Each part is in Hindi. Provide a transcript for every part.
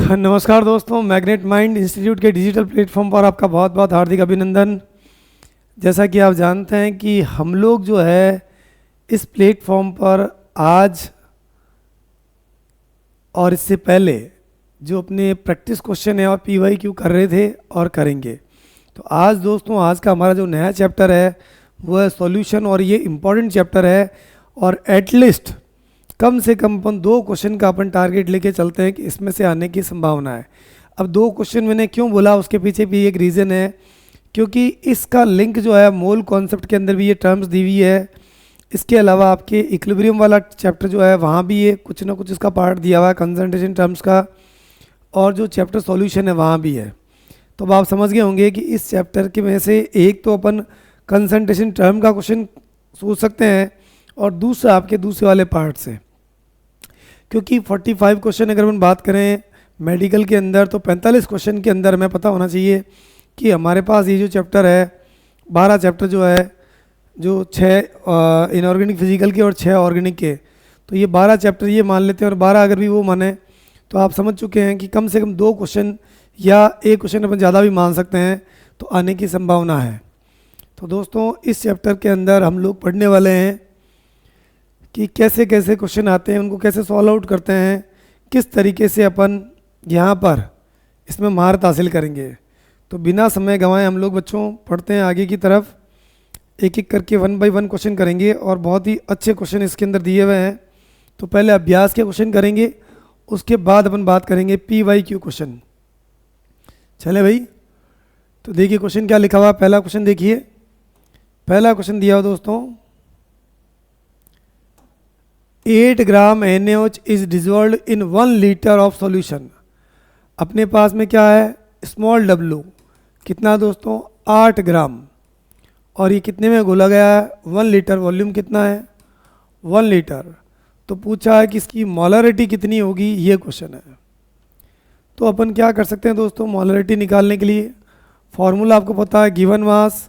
नमस्कार दोस्तों, मैग्नेट माइंड इंस्टीट्यूट के डिजिटल प्लेटफॉर्म पर आपका बहुत बहुत हार्दिक अभिनंदन। जैसा कि आप जानते हैं कि हम लोग जो है इस प्लेटफॉर्म पर आज और इससे पहले जो अपने प्रैक्टिस क्वेश्चन है और पीवाईक्यू कर रहे थे और करेंगे। तो आज दोस्तों, आज का हमारा जो नया चैप्टर है वो है सॉल्यूशन, और ये इम्पॉर्टेंट चैप्टर है। और एटलीस्ट कम से कम अपन 2 क्वेश्चन का अपन टारगेट लेके चलते हैं कि इसमें से आने की संभावना है। अब 2 क्वेश्चन मैंने क्यों बोला, उसके पीछे भी एक रीज़न है, क्योंकि इसका लिंक जो है मोल कॉन्सेप्ट के अंदर भी ये टर्म्स दी हुई है। इसके अलावा आपके इक्विलिब्रियम वाला चैप्टर जो है वहाँ भी ये कुछ ना कुछ इसका पार्ट दिया हुआ है कंसंट्रेशन टर्म्स का, और जो चैप्टर सॉल्यूशन है वहाँ भी है। तो अब आप समझ गए होंगे कि इस चैप्टर के में से एक तो अपन कंसंट्रेशन टर्म का क्वेश्चन सोच सकते हैं, और दूसरा आपके दूसरे वाले पार्ट से। क्योंकि 45 क्वेश्चन अगर अपन बात करें मेडिकल के अंदर, तो 45 क्वेश्चन के अंदर हमें पता होना चाहिए कि हमारे पास ये जो चैप्टर है 12 चैप्टर जो है, जो 6 इनऑर्गेनिक फिजिकल के और 6 ऑर्गेनिक के, तो ये 12 चैप्टर ये मान लेते हैं। और 12 अगर भी वो माने तो आप समझ चुके हैं कि कम से कम 2 क्वेश्चन या एक क्वेश्चन अपन ज़्यादा भी मान सकते हैं, तो आने की संभावना है। तो दोस्तों, इस चैप्टर के अंदर हम लोग पढ़ने वाले हैं कि कैसे कैसे क्वेश्चन आते हैं, उनको कैसे सॉल्व आउट करते हैं, किस तरीके से अपन यहाँ पर इसमें महारत हासिल करेंगे। तो बिना समय गंवाए हम लोग बच्चों पढ़ते हैं आगे की तरफ। एक एक करके 1 बाय 1 क्वेश्चन करेंगे, और बहुत ही अच्छे क्वेश्चन इसके अंदर दिए हुए हैं। तो पहले अभ्यास के क्वेश्चन करेंगे, उसके बाद अपन बात करेंगे PYQ क्वेश्चन। चले भाई, तो देखिए क्वेश्चन क्या लिखा हुआ। पहला क्वेश्चन देखिए, पहला क्वेश्चन दिया हुआ दोस्तों, 8 ग्राम NaOH is dissolve in 1 litre of solution. अपने पास में क्या है, स्मॉल w, कितना दोस्तों 8 ग्राम, और ये कितने में घोला गया है 1 लीटर। वॉल्यूम कितना है 1 लीटर। तो पूछा है कि इसकी मोलरिटी कितनी होगी, ये क्वेश्चन है। तो अपन क्या कर सकते हैं दोस्तों, मोलरिटी निकालने के लिए फॉर्मूला आपको पता है, given mass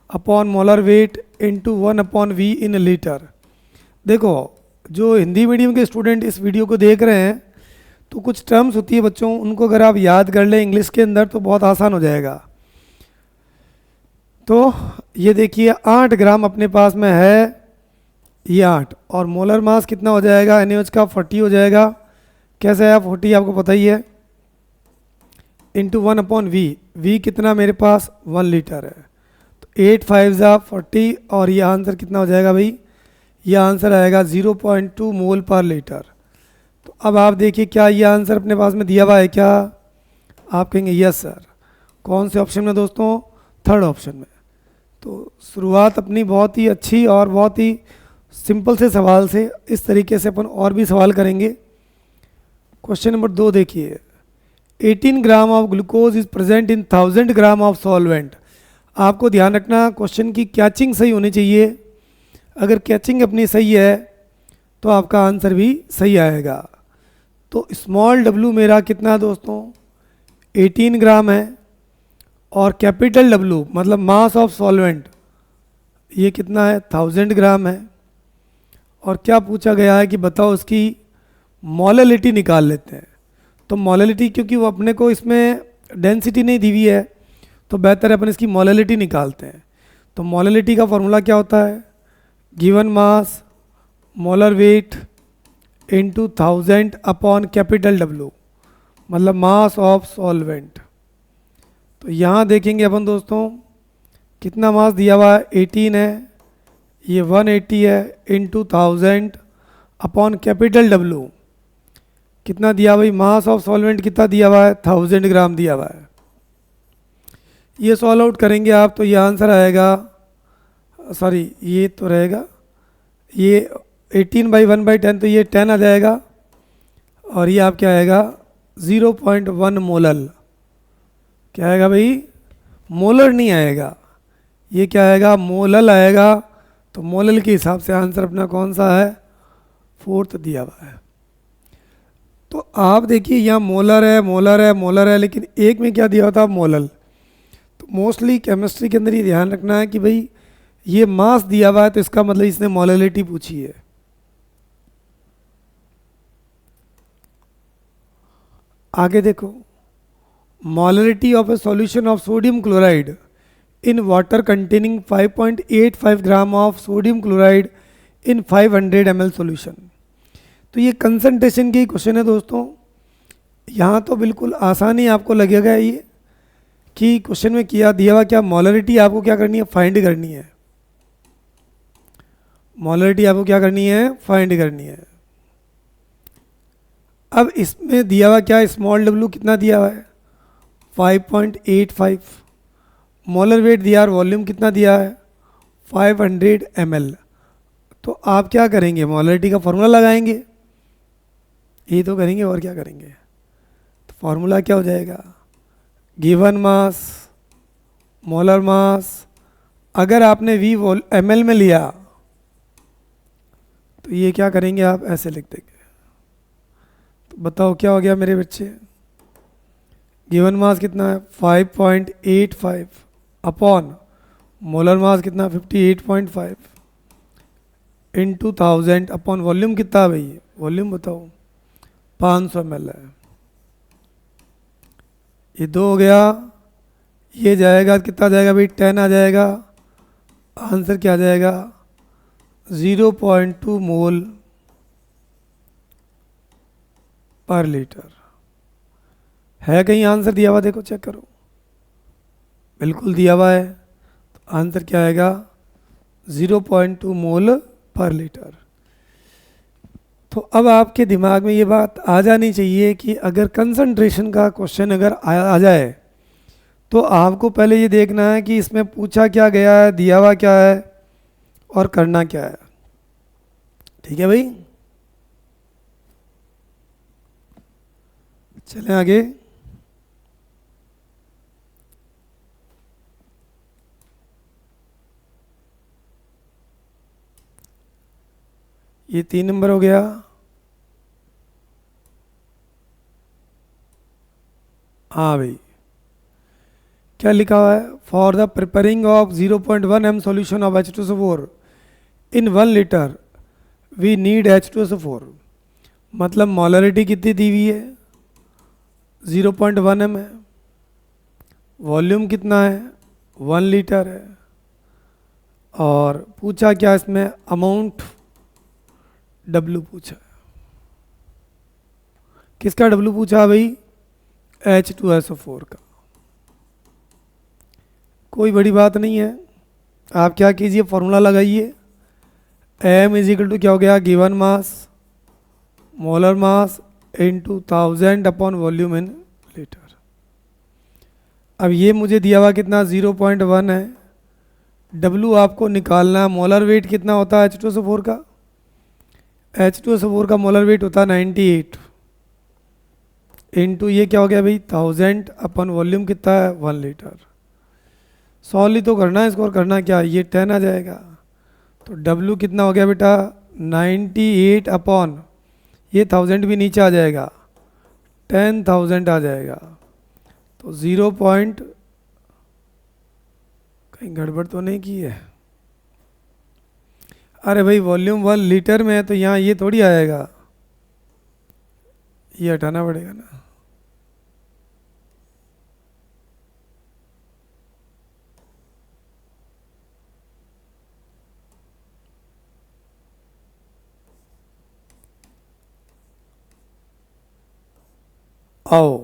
upon molar weight into 1/V in litre. देखो, जो हिंदी मीडियम के स्टूडेंट इस वीडियो को देख रहे हैं, तो कुछ टर्म्स होती है बच्चों, उनको अगर आप याद कर लें इंग्लिश के अंदर तो बहुत आसान हो जाएगा। तो ये देखिए 8 ग्राम अपने पास में है, ये 8, और मोलर मास कितना हो जाएगा NaOH का 40 हो जाएगा। कैसे है 40, आपको पता ही है, इंटू 1/V। V कितना मेरे पास 1 लीटर है, तो 8 5 40, और ये आंसर कितना हो जाएगा भाई, ये आंसर आएगा 0.2 मोल पर लीटर। तो अब आप देखिए क्या ये आंसर अपने पास में दिया हुआ है क्या, आप कहेंगे यस सर। कौन से ऑप्शन में दोस्तों, 3rd ऑप्शन में। तो शुरुआत अपनी बहुत ही अच्छी और बहुत ही सिंपल से सवाल से, इस तरीके से अपन और भी सवाल करेंगे। क्वेश्चन नंबर 2 देखिए, 18 gram of glucose is present in 1000 gram of solvent. आपको ध्यान रखना क्वेश्चन की कैचिंग सही होनी चाहिए। अगर कैचिंग अपनी सही है तो आपका आंसर भी सही आएगा। तो स्मॉल w मेरा कितना है दोस्तों 18 ग्राम है, और कैपिटल W मतलब मास ऑफ सॉल्वेंट ये कितना है 1000 ग्राम है। और क्या पूछा गया है कि बताओ इसकी मोलैलिटी निकाल लेते हैं। तो मोलैलिटी, क्योंकि वो अपने को इसमें डेंसिटी नहीं दी हुई है, तो बेहतर है अपन इसकी मोलैलिटी निकालते हैं। तो मोलैलिटी का फॉर्मूला क्या होता है, given mass molar weight into 1000 upon capital W मतलब मास ऑफ सॉल्वेंट। तो यहाँ देखेंगे अपन दोस्तों कितना मास दिया हुआ है 18 है, ये 180 है, इंटू 1000 अपॉन कैपिटल W कितना दिया भाई, मास ऑफ सॉल्वेंट कितना दिया हुआ है 1000 ग्राम दिया हुआ है। ये सॉल्व आउट करेंगे आप, तो ये आंसर आएगा, सॉरी ये तो रहेगा, ये 18/1/10, तो ये 10 आ जाएगा, और ये आप क्या आएगा 0.1 मोलल। क्या आएगा भाई, मोलर नहीं आएगा, ये क्या आएगा मोलल आएगा। तो मोलल के हिसाब से आंसर अपना कौन सा है 4th दिया हुआ है। तो आप देखिए यहाँ मोलर है, मोलर है, मोलर है, लेकिन एक में क्या दिया होता है मोलल। तो मोस्टली केमिस्ट्री के अंदर ये ध्यान रखना है कि भाई ये मास दिया हुआ है, तो इसका मतलब इसने मोलैलिटी पूछी है। आगे देखो, molarity of a solution of sodium chloride in water containing 5.85 gram of sodium chloride in 500 ml solution. तो ये कंसंट्रेशन की क्वेश्चन है दोस्तों। यहाँ तो बिल्कुल आसान ही आपको लगेगा ये कि क्वेश्चन में किया दिया हुआ क्या, मोलरिटी आपको क्या करनी है, फाइंड करनी है। मोलरिटी आपको क्या करनी है, फाइंड करनी है। अब इसमें दिया हुआ क्या, स्मॉल डब्ल्यू कितना दिया हुआ है 5.85, मोलर वेट दिया और वॉल्यूम कितना दिया है 500 ml। तो आप क्या करेंगे, मोलरिटी का फॉर्मूला लगाएंगे, ये तो करेंगे और क्या करेंगे। तो फॉर्मूला क्या हो जाएगा, गिवन मास मोलर मास, अगर आपने वी ml में लिया तो ये क्या करेंगे आप ऐसे लिख देंगे। तो बताओ क्या हो गया मेरे बच्चे, गिवन मास कितना है 5.85 अपॉन मोलर मास कितना 58.5 इंटू 1000 अपॉन वॉल्यूम कितना है भाई, वॉल्यूम बताओ 500 ml है। ये 2 हो गया, ये जाएगा कितना जाएगा भाई 10 आ जाएगा, आंसर क्या आ जाएगा 0.2 मोल पर लीटर। है कहीं आंसर दिया हुआ, देखो चेक करो, बिल्कुल दिया हुआ है। तो आंसर क्या आएगा 0.2 मोल पर लीटर। तो अब आपके दिमाग में ये बात आ जानी चाहिए कि अगर कंसंट्रेशन का क्वेश्चन अगर आ जाए तो आपको पहले ये देखना है कि इसमें पूछा क्या गया है, दिया हुआ क्या है और करना क्या है। ठीक है भाई, चलें आगे। ये 3 नंबर हो गया। हाँ भाई, क्या लिखा हुआ है, for the preparing of 0.1 m solution of H2SO4 in 1 litre we need H2SO4। मतलब मोलरिटी कितनी दी हुई है 0.1 m है, वॉल्यूम कितना है 1 लीटर है, और पूछा क्या इसमें अमाउंट W पूछा। किसका W पूछा भाई, H2SO4 का। कोई बड़ी बात नहीं है, आप क्या कीजिए फॉर्मूला लगाइए, m इज इक्वल टू क्या हो गया, given mass molar mass into 1000 upon volume in litre. अब ये मुझे दिया हुआ कितना 0.1 है, W आपको निकालना है, मोलर वेट कितना होता है H2SO4 का, H2SO4 का मोलर वेट होता है 98 इंटू ये क्या हो गया भाई 1000 अपन वॉल्यूम कितना है 1 लीटर। सॉल्व ही तो करना है इसको, और करना क्या, ये 10 आ जाएगा। तो W कितना हो गया बेटा 98 अपॉन ये 1000 भी नीचे आ जाएगा 10,000 आ जाएगा। तो 0 पॉइंट, कहीं गड़बड़ तो नहीं की है, अरे भाई वॉल्यूम 1 लीटर में है तो यहाँ ये थोड़ी आएगा, ये हटाना पड़ेगा ना। आओ,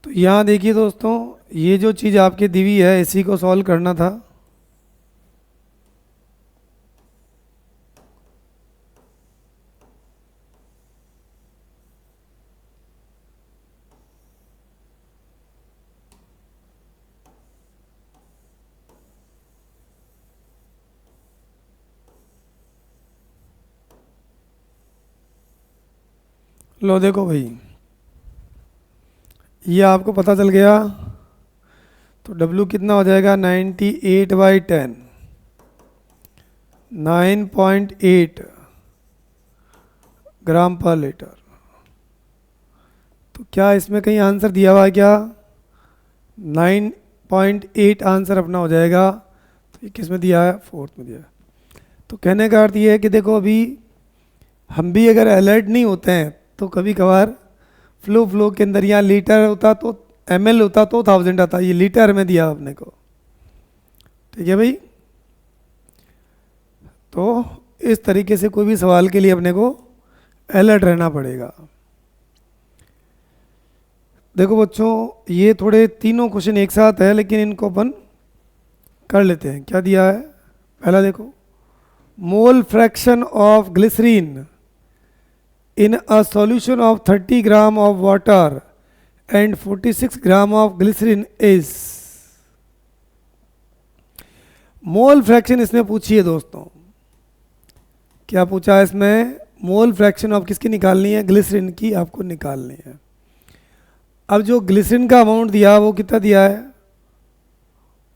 तो यहाँ देखिए दोस्तों, ये जो चीज़ आपकी दी हुई है इसी को सॉल्व करना था। लो देखो भाई, ये आपको पता चल गया। तो W कितना हो जाएगा 98/10, 9.8 ग्राम पर लीटर। तो क्या इसमें कहीं आंसर दिया हुआ है क्या, 9.8 आंसर अपना हो जाएगा। तो ये किस में दिया है, 4th में दिया है। तो कहने का अर्थ ये है कि देखो अभी हम भी अगर अलर्ट नहीं होते हैं तो कभी कभार फ्लो के अंदर यहाँ लीटर होता तो ml होता तो 1000 आता, ये लीटर में दिया अपने को। ठीक है भाई, तो इस तरीके से कोई भी सवाल के लिए अपने को अलर्ट रहना पड़ेगा। देखो बच्चों, ये थोड़े तीनों क्वेश्चन एक साथ है, लेकिन इनको अपन कर लेते हैं। क्या दिया है, पहला देखो, mole fraction of glycerine in a solution of 30 gram of water and 46 gram of glycerin is। Mole fraction इसमें पूछी है दोस्तों। क्या पूछा है इसमें, मोल फ्रैक्शन ऑफ किसकी निकालनी है, ग्लिसरीन की आपको निकालनी है। अब जो ग्लिसरीन का अमाउंट दिया वो कितना दिया है,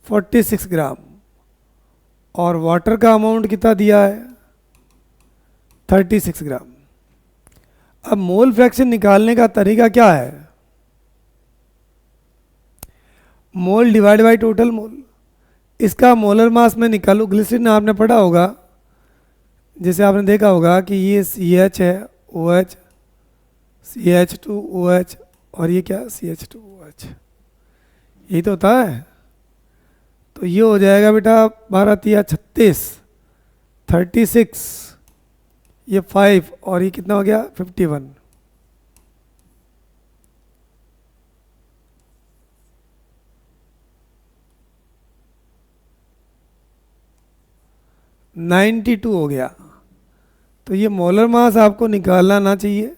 46 ग्राम, और वाटर का अमाउंट कितना दिया है, 36 ग्राम। अब मोल फ्रैक्शन निकालने का तरीका क्या है, मोल डिवाइड बाय टोटल मोल। इसका मोलर मास में निकालू, ग्लिसरीन आपने पढ़ा होगा, जैसे आपने देखा होगा कि ये CH है, OH, CH2OH, और ये क्या CH2OH, यही तो होता है। तो ये हो जाएगा बेटा 12 तिया 36, 36, ये 5, और ये कितना हो गया 51। $92 हो गया। तो ये मोलर मास आपको निकालना ना चाहिए,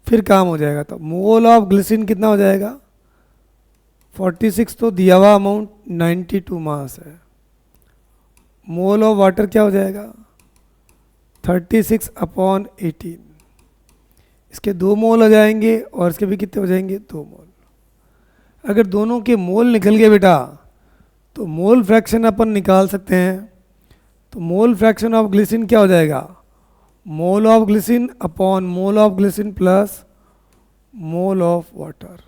फिर काम हो जाएगा। तो मोल ऑफ ग्लिसरीन कितना हो जाएगा, 46 तो दिया हुआ अमाउंट 92 मास है। मोल ऑफ वाटर क्या हो जाएगा, 36/18। इसके 2 मोल हो जाएंगे, और इसके भी कितने हो जाएंगे, 2 मोल। अगर दोनों के मोल निकल गए बेटा, तो मोल फ्रैक्शन अपन निकाल सकते हैं। तो मोल फ्रैक्शन ऑफ ग्लिसरीन क्या हो जाएगा, mole of glycerine upon mole of glycerine plus mole of water.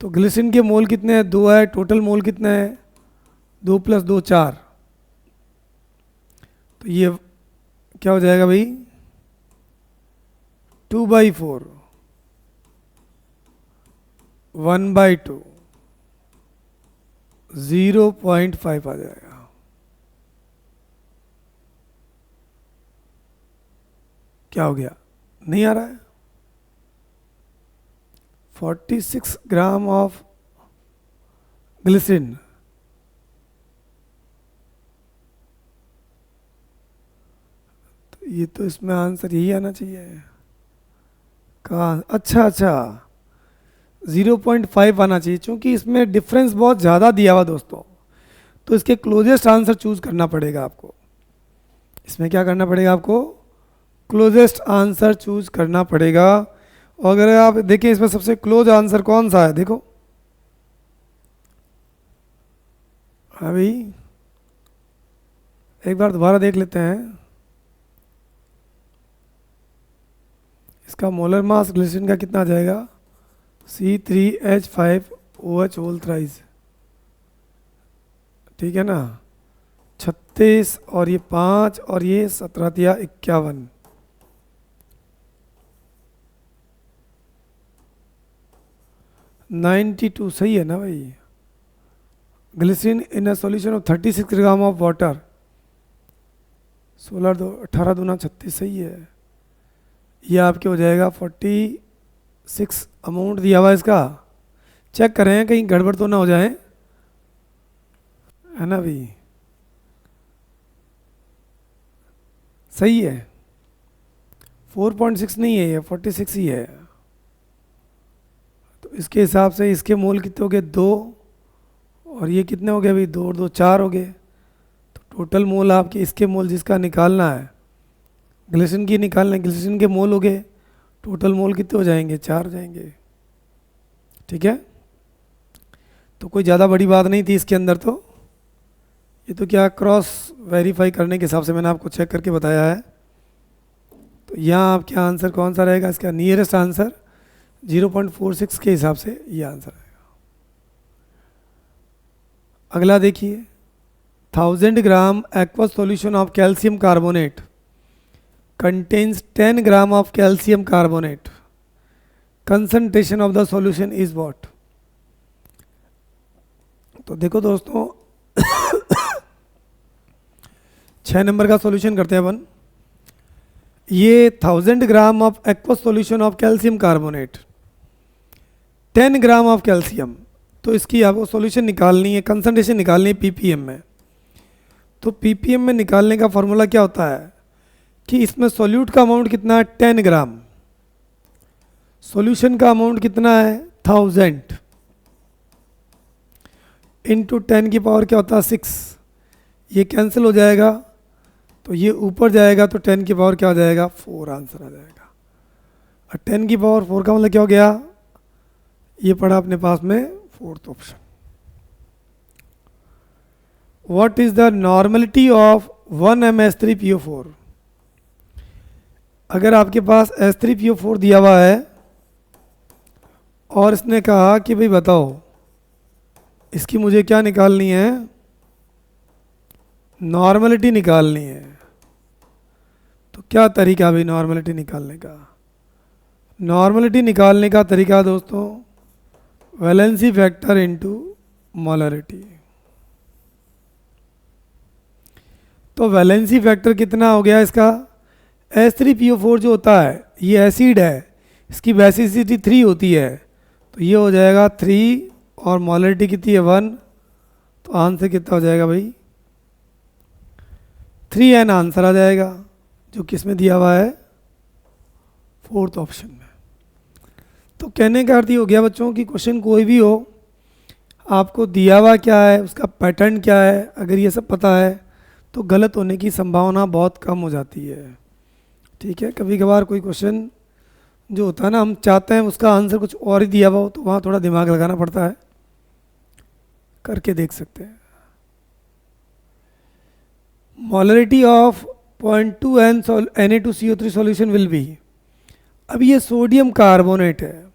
तो ग्लिसरीन के मोल कितने हैं, 2 है, टोटल मोल कितने हैं, 2 + 2 4। तो ये क्या हो जाएगा भाई, 2/4, 1/2, 0.5 आ जाएगा। क्या हो गया, नहीं आ रहा है। 46 ग्राम ऑफ ग्लिसरीन, तो ये तो इसमें आंसर यही आना चाहिए। कहाँ, अच्छा 0.5 आना चाहिए, क्योंकि इसमें डिफरेंस बहुत ज़्यादा दिया हुआ दोस्तों। तो इसके क्लोजेस्ट आंसर चूज करना पड़ेगा आपको। इसमें क्या करना पड़ेगा आपको, क्लोजेस्ट आंसर चूज करना पड़ेगा। और अगर आप देखिए इसमें सबसे क्लोज आंसर कौन सा है, देखो अभी एक बार दोबारा देख लेते हैं। इसका मोलर मास ग्लिसरीन का कितना आ जाएगा, C3H5OH होल थ्राइस, ठीक है ना, 36, और ये 5, और ये 17 तिया 51। $92 सही है ना भाई। Glycerine in a solution of 36 gram of water, 18 दूना 36 सही है। ये आपके हो जाएगा 46 अमाउंट दिया हुआ इसका। चेक करें कहीं गड़बड़ तो ना हो जाए, है ना भाई, सही है। 4.6 नहीं है, ये 46 ही है। तो इसके हिसाब से इसके मोल कितने हो गए, 2, और ये कितने हो गए भाई, 2 और 2 4 हो गए। तो टोटल मोल आपके इसके मोल जिसका निकालना है, ग्लिसरीन की निकालना है, ग्लिसरीन के मोल हो गए, टोटल मोल कितने हो जाएंगे, 4 हो जाएंगे। ठीक है, तो कोई ज़्यादा बड़ी बात नहीं थी इसके अंदर। तो ये तो क्या क्रॉस वेरीफाई करने के हिसाब से मैंने आपको चेक करके बताया है। तो यहाँ आपके आंसर कौन सा रहेगा, इसका नियरेस्ट आंसर 0.46 के हिसाब से ये आंसर रहेगा। अगला देखिए, 1000 gram aqua solution of calcium carbonate contains 10 gram of calcium carbonate. Concentration of the solution is what? तो देखो दोस्तों 6 नंबर का सॉल्यूशन करते हैं अपन। ये 1000 gram of aqueous solution of calcium carbonate, 10 gram of calcium, तो इसकी आपको सॉल्यूशन निकालनी है, कंसंट्रेशन निकालनी है पीपीएम में। तो पीपीएम में निकालने का फॉर्मूला क्या होता है कि इसमें सॉल्यूट का अमाउंट कितना है 10 ग्राम, सॉल्यूशन का अमाउंट कितना है 1000 इंटू 10 की पावर क्या होता है 6, ये कैंसिल हो जाएगा तो ये ऊपर जाएगा तो 10 की पावर क्या हो जाएगा 4 आंसर आ जाएगा। और 10 की पावर 4 का मतलब क्या हो गया, ये पड़ा अपने पास में 4th option. What is the normality of 1m(H3PO4)? अगर आपके पास H3PO4 दिया हुआ है और इसने कहा कि भाई बताओ इसकी मुझे क्या निकालनी है, नॉर्मलिटी निकालनी है, तो क्या तरीका भाई नॉर्मलिटी निकालने का? नॉर्मलिटी निकालने का तरीका दोस्तों वैलेंसी फैक्टर इनटू मोलरिटी। तो वैलेंसी फैक्टर कितना हो गया इसका, H3PO4 जो होता है ये एसिड है, इसकी बेसिसिटी 3 होती है, तो ये हो जाएगा 3 और मोलरिटी कितनी है 1, तो आंसर कितना हो जाएगा भाई 3n आंसर आ जाएगा, जो किस में दिया हुआ है 4th ऑप्शन में। तो कहने का अर्थ ये हो गया बच्चों कि क्वेश्चन कोई भी हो, आपको दिया हुआ क्या है, उसका पैटर्न क्या है, अगर ये सब पता है तो गलत होने की संभावना बहुत कम हो जाती है। ठीक है, कभी कभार कोई क्वेश्चन जो होता है ना, हम चाहते हैं उसका आंसर कुछ और ही दिया हुआ हो, तो वहाँ थोड़ा दिमाग लगाना पड़ता है, करके देख सकते हैं। Molarity of 0.2 Na2CO3 solution will be, अब ये सोडियम कार्बोनेट है,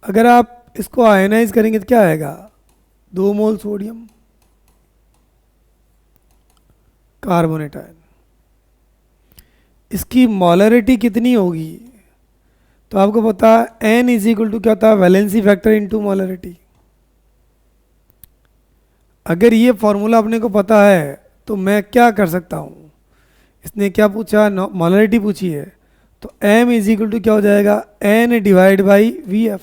अगर आप इसको आयनाइज करेंगे तो क्या आएगा 2 मोल सोडियम कार्बोनेट आयन। इसकी मोलरिटी कितनी होगी, तो आपको पता है n इज इक्वल टू क्या होता है वैलेंसी फैक्टर इनटू मोलरिटी। अगर ये फॉर्मूला अपने को पता है तो मैं क्या कर सकता हूँ, इसने क्या पूछा मोलरिटी पूछी है, तो m इज इक्वल टू क्या हो जाएगा n डिवाइड बाई VF।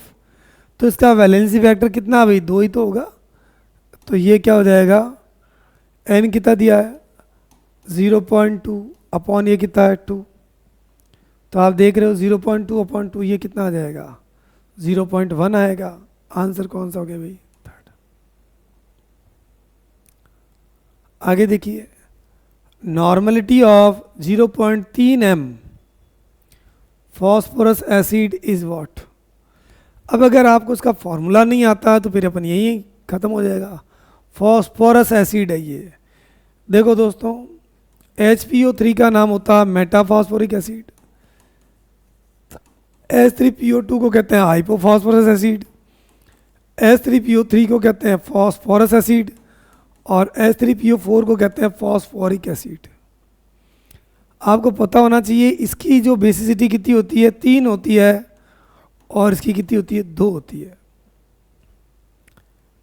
तो इसका वैलेंसी फैक्टर कितना भाई 2 ही तो होगा, तो ये क्या हो जाएगा n कितना दिया है 0.2 अपॉन ये कितना है 2, तो आप देख रहे हो 0.2 अपॉन 2 ये कितना आ जाएगा 0.1 आएगा। आंसर कौन सा हो गया भाई 3rd। आगे देखिए normality of 0.3 m phosphorous acid is what. अब अगर आपको उसका फॉर्मूला नहीं आता है तो फिर अपन यही ख़त्म हो जाएगा, फॉस्फोरस एसिड है ये। देखो दोस्तों HPO3 का नाम होता है मेटाफॉस्फोरिक एसिड, H3PO2 को कहते हैं हाइपोफॉस्फोरस एसिड, H3PO3 को कहते हैं फॉस्फोरस एसिड, और H3PO4 को कहते हैं फॉस्फोरिक एसिड। आपको पता होना चाहिए इसकी जो बेसिसिटी कितनी होती है 3 होती है, और इसकी कितनी होती है 2 होती है।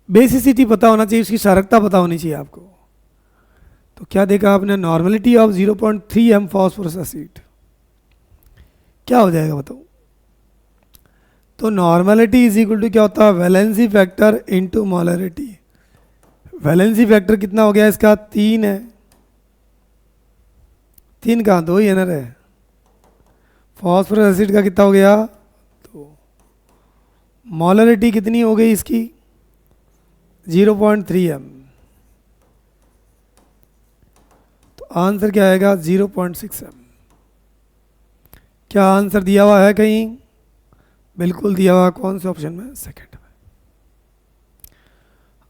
बेसिसिटी पता होना चाहिए, उसकी क्षारकता पता होनी चाहिए आपको। तो क्या देखा आपने normality of 0.3 m phosphorous acid क्या हो जाएगा बताओ। तो नॉर्मलिटी इज इक्वल टू क्या होता है valency factor into molarity. Valency factor कितना हो गया इसका 3 है, 3 कहाँ 2 ही है ना रे। फॉस्फोरस एसिड का कितना हो गया, तो मोलरिटी कितनी हो गई इसकी 0.3 m, तो आंसर क्या आएगा 0.6 m। क्या आंसर दिया हुआ है कहीं, बिल्कुल दिया हुआ, कौन से ऑप्शन में 2nd में।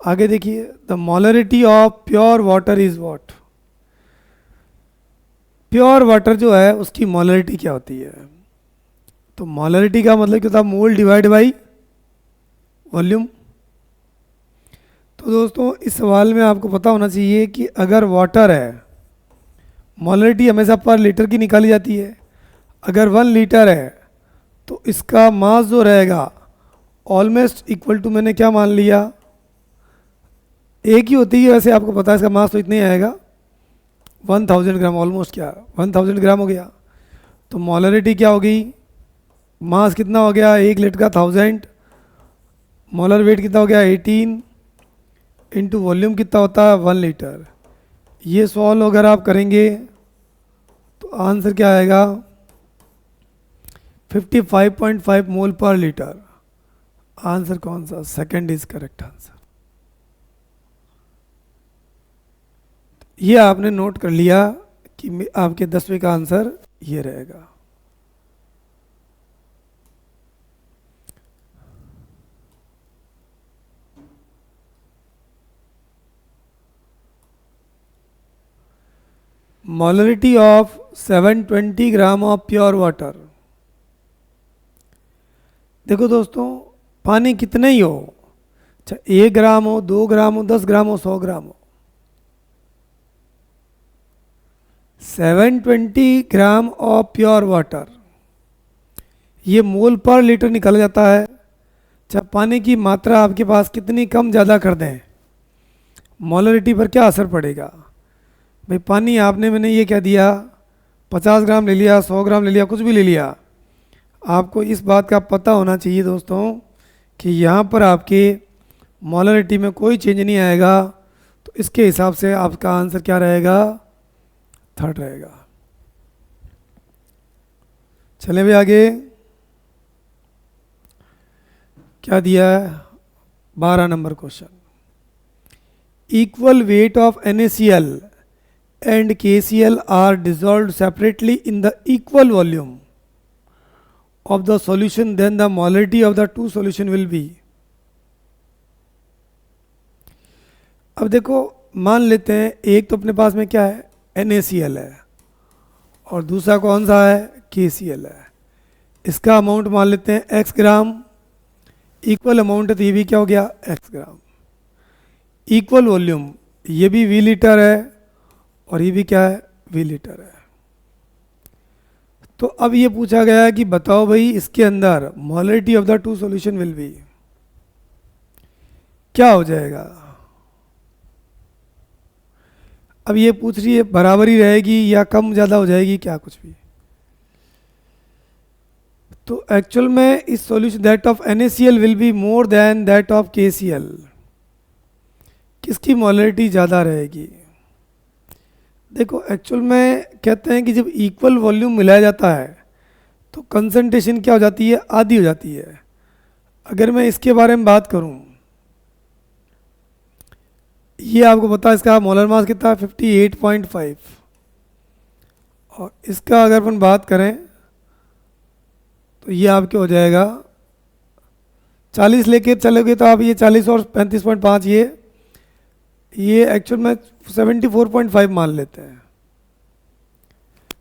आगे देखिए the molarity of pure water is what. Pure water जो है उसकी मोलरिटी क्या होती है, तो मोलरिटी का मतलब क्या होता है मोल डिवाइड बाई वॉल्यूम। तो दोस्तों इस सवाल में आपको पता होना चाहिए कि अगर वाटर है, मोलरिटी हमेशा पर लीटर की निकाली जाती है। अगर 1 लीटर है तो इसका मास जो रहेगा ऑलमोस्ट इक्वल टू, मैंने क्या मान लिया, एक ही होती है वैसे, आपको पता है इसका मास तो इतना ही आएगा 1000 ग्राम, ऑलमोस्ट क्या 1000 ग्राम हो गया। तो मोलरिटी क्या होगी, मास कितना हो गया 1 लीटर का 1000, मोलर वेट कितना हो गया 18, इंटू वॉल्यूम कितना होता है 1 लीटर। ये सॉल्व अगर आप करेंगे तो आंसर क्या आएगा 55.5 मोल पर लीटर। आंसर कौन सा, सेकंड इज करेक्ट आंसर। ये आपने नोट कर लिया कि आपके 10वीं का आंसर ये रहेगा। Molarity of 720 gram of pure water. देखो दोस्तों, पानी कितना ही हो, अच्छा 1 ग्राम हो, 2 ग्राम हो, 10 ग्राम हो, 100 ग्राम हो, 720 ग्राम ऑफ प्योर वाटर, ये मोल पर लीटर निकल जाता है। अच्छा, पानी की मात्रा आपके पास कितनी कम ज़्यादा कर दें, मोलरिटी पर क्या असर पड़ेगा। भाई पानी आपने, मैंने ये क्या दिया 50 ग्राम ले लिया, 100 ग्राम ले लिया, कुछ भी ले लिया, आपको इस बात का पता होना चाहिए दोस्तों कि यहाँ पर आपके मोलरिटी में कोई चेंज नहीं आएगा। तो इसके हिसाब से आपका आंसर क्या रहेगा, थर्ड रहेगा। चले भाई आगे, क्या दिया है 12 number question. Equal weight of NaCl and KCl are dissolved separately in the equal volume of the solution, then the molarity of the two solution will be। अब देखो, मान लेते हैं एक तो अपने पास में क्या है NaCl है और दूसरा कौन सा है KCl है। इसका अमाउंट मान लेते हैं x ग्राम, इक्वल अमाउंट है तो ये भी क्या हो गया x ग्राम, इक्वल वॉल्यूम, ये भी V लीटर है और ये भी क्या है V लीटर है। तो अब ये पूछा गया है कि बताओ भाई इसके अंदर molarity of the two solution will be, क्या हो जाएगा। अब ये पूछ रही है बराबरी रहेगी या कम ज़्यादा हो जाएगी, क्या कुछ भी। तो एक्चुअल में इस solution that of NaCl will be more than that of KCl, किसकी मोलरिटी ज़्यादा रहेगी। देखो एक्चुअल में कहते हैं कि जब इक्वल वॉल्यूम मिलाया जाता है तो कंसंट्रेशन क्या हो जाती है, आधी हो जाती है। अगर मैं इसके बारे में बात करूं, ये आपको पता है इसका मोलर मास कितना है 58.5, और इसका अगर अपन बात करें तो ये आपके हो जाएगा 40 लेके चलोगे तो आप ये 40 और 35.5, ये एक्चुअल में 74.5 मान लेते हैं।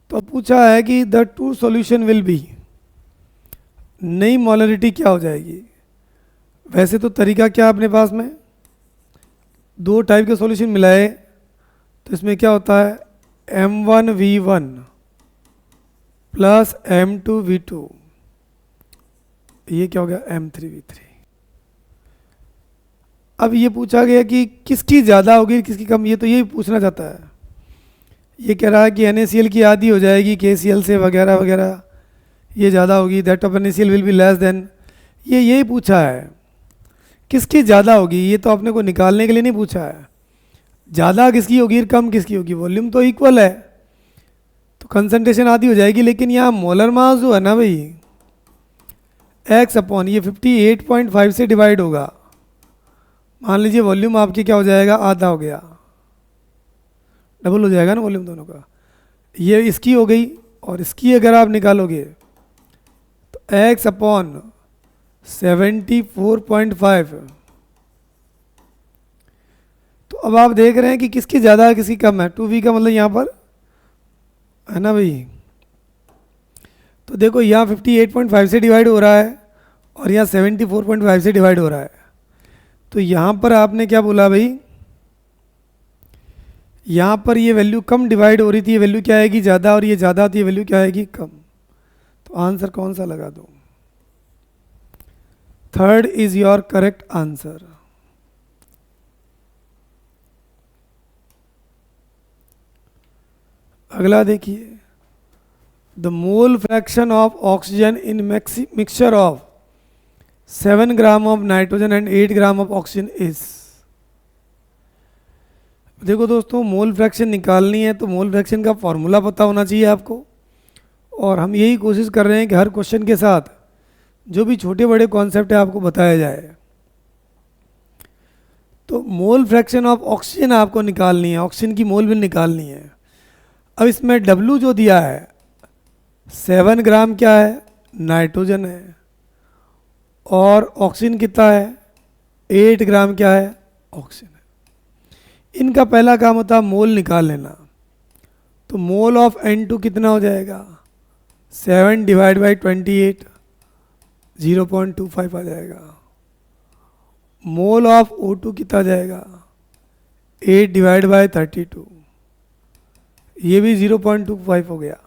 तो पूछा है कि the two solution will be, नई मोलरिटी क्या हो जाएगी। वैसे तो तरीका क्या है अपने पास में, दो टाइप के सॉल्यूशन मिलाए तो इसमें क्या होता है M1V1 प्लस M2V2, ये क्या हो गया M3V3। अब ये पूछा गया कि किसकी ज़्यादा होगी किसकी कम, ये तो यही पूछना चाहता है। ये कह रहा है कि NaCl की आधी हो जाएगी KCl से वगैरह वगैरह, ये ज़्यादा होगी, that of NaCl will be less than, ये यही पूछा है किसकी ज़्यादा होगी। ये तो अपने को निकालने के लिए नहीं पूछा है, ज़्यादा किसकी होगी और कम किसकी होगी, वॉल्यूम तो इक्वल है तो कंसंट्रेशन आधी हो जाएगी। लेकिन यहाँ मोलर मास जो है ना भाई x अपॉन ये 58.5 से डिवाइड होगा, मान लीजिए वॉल्यूम आपकी क्या हो जाएगा, आधा हो गया, डबल हो जाएगा ना वॉल्यूम दोनों का। ये इसकी हो गई और इसकी अगर आप निकालोगे तो x अपॉन 74.5। तो अब आप देख रहे हैं कि किसकी ज़्यादा है किसकी कम है, 2v का मतलब यहाँ पर है ना भाई। तो देखो यहाँ 58.5 से डिवाइड हो रहा है और यहाँ 74.5 से डिवाइड हो रहा है। तो यहाँ पर आपने क्या बोला भाई, यहाँ पर ये वैल्यू कम डिवाइड हो रही थी, ये वैल्यू क्या आएगी ज़्यादा, और ये ज़्यादा तो ये वैल्यू क्या आएगी कम। तो आंसर कौन सा लगा दो? Third is your correct answer. अगला देखिए, the mole fraction of oxygen in mixture of 7 gram of nitrogen and 8 gram of oxygen is. देखो दोस्तों, मोल फ्रैक्शन निकालनी है तो मोल फ्रैक्शन का फॉर्मूला पता होना चाहिए आपको, और हम यही कोशिश कर रहे हैं कि हर क्वेश्चन के साथ जो भी छोटे बड़े कॉन्सेप्ट है आपको बताया जाए। तो मोल फ्रैक्शन ऑफ ऑक्सीजन आपको निकालनी है, ऑक्सीजन की मोल भी निकालनी है। अब इसमें W जो दिया है 7 ग्राम क्या है, नाइट्रोजन है, और ऑक्सीजन कितना है 8 ग्राम क्या है, ऑक्सीजन है। इनका पहला काम होता है मोल निकाल लेना। तो मोल ऑफ N2 कितना हो जाएगा, 7 डिवाइड बाई 28, 0.25 आ जाएगा। मोल ऑफ O2 कितना आ जाएगा, 8 डिवाइड बाई 32, ये भी 0.25 हो गया।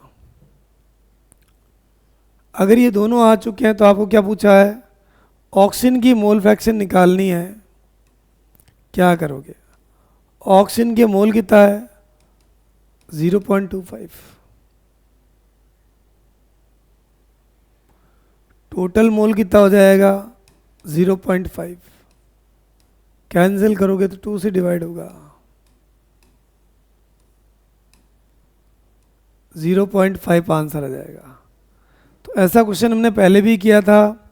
अगर ये दोनों आ चुके हैं तो आपको क्या पूछा है, ऑक्सीजन की मोल फ्रैक्शन निकालनी है। क्या करोगे, ऑक्सीजन के मोल कितना है 0.25, टोटल मोल कितना हो जाएगा 0.5, कैंसिल करोगे तो 2 से डिवाइड होगा, 0.5 आंसर आ जाएगा। तो ऐसा क्वेश्चन हमने पहले भी किया था,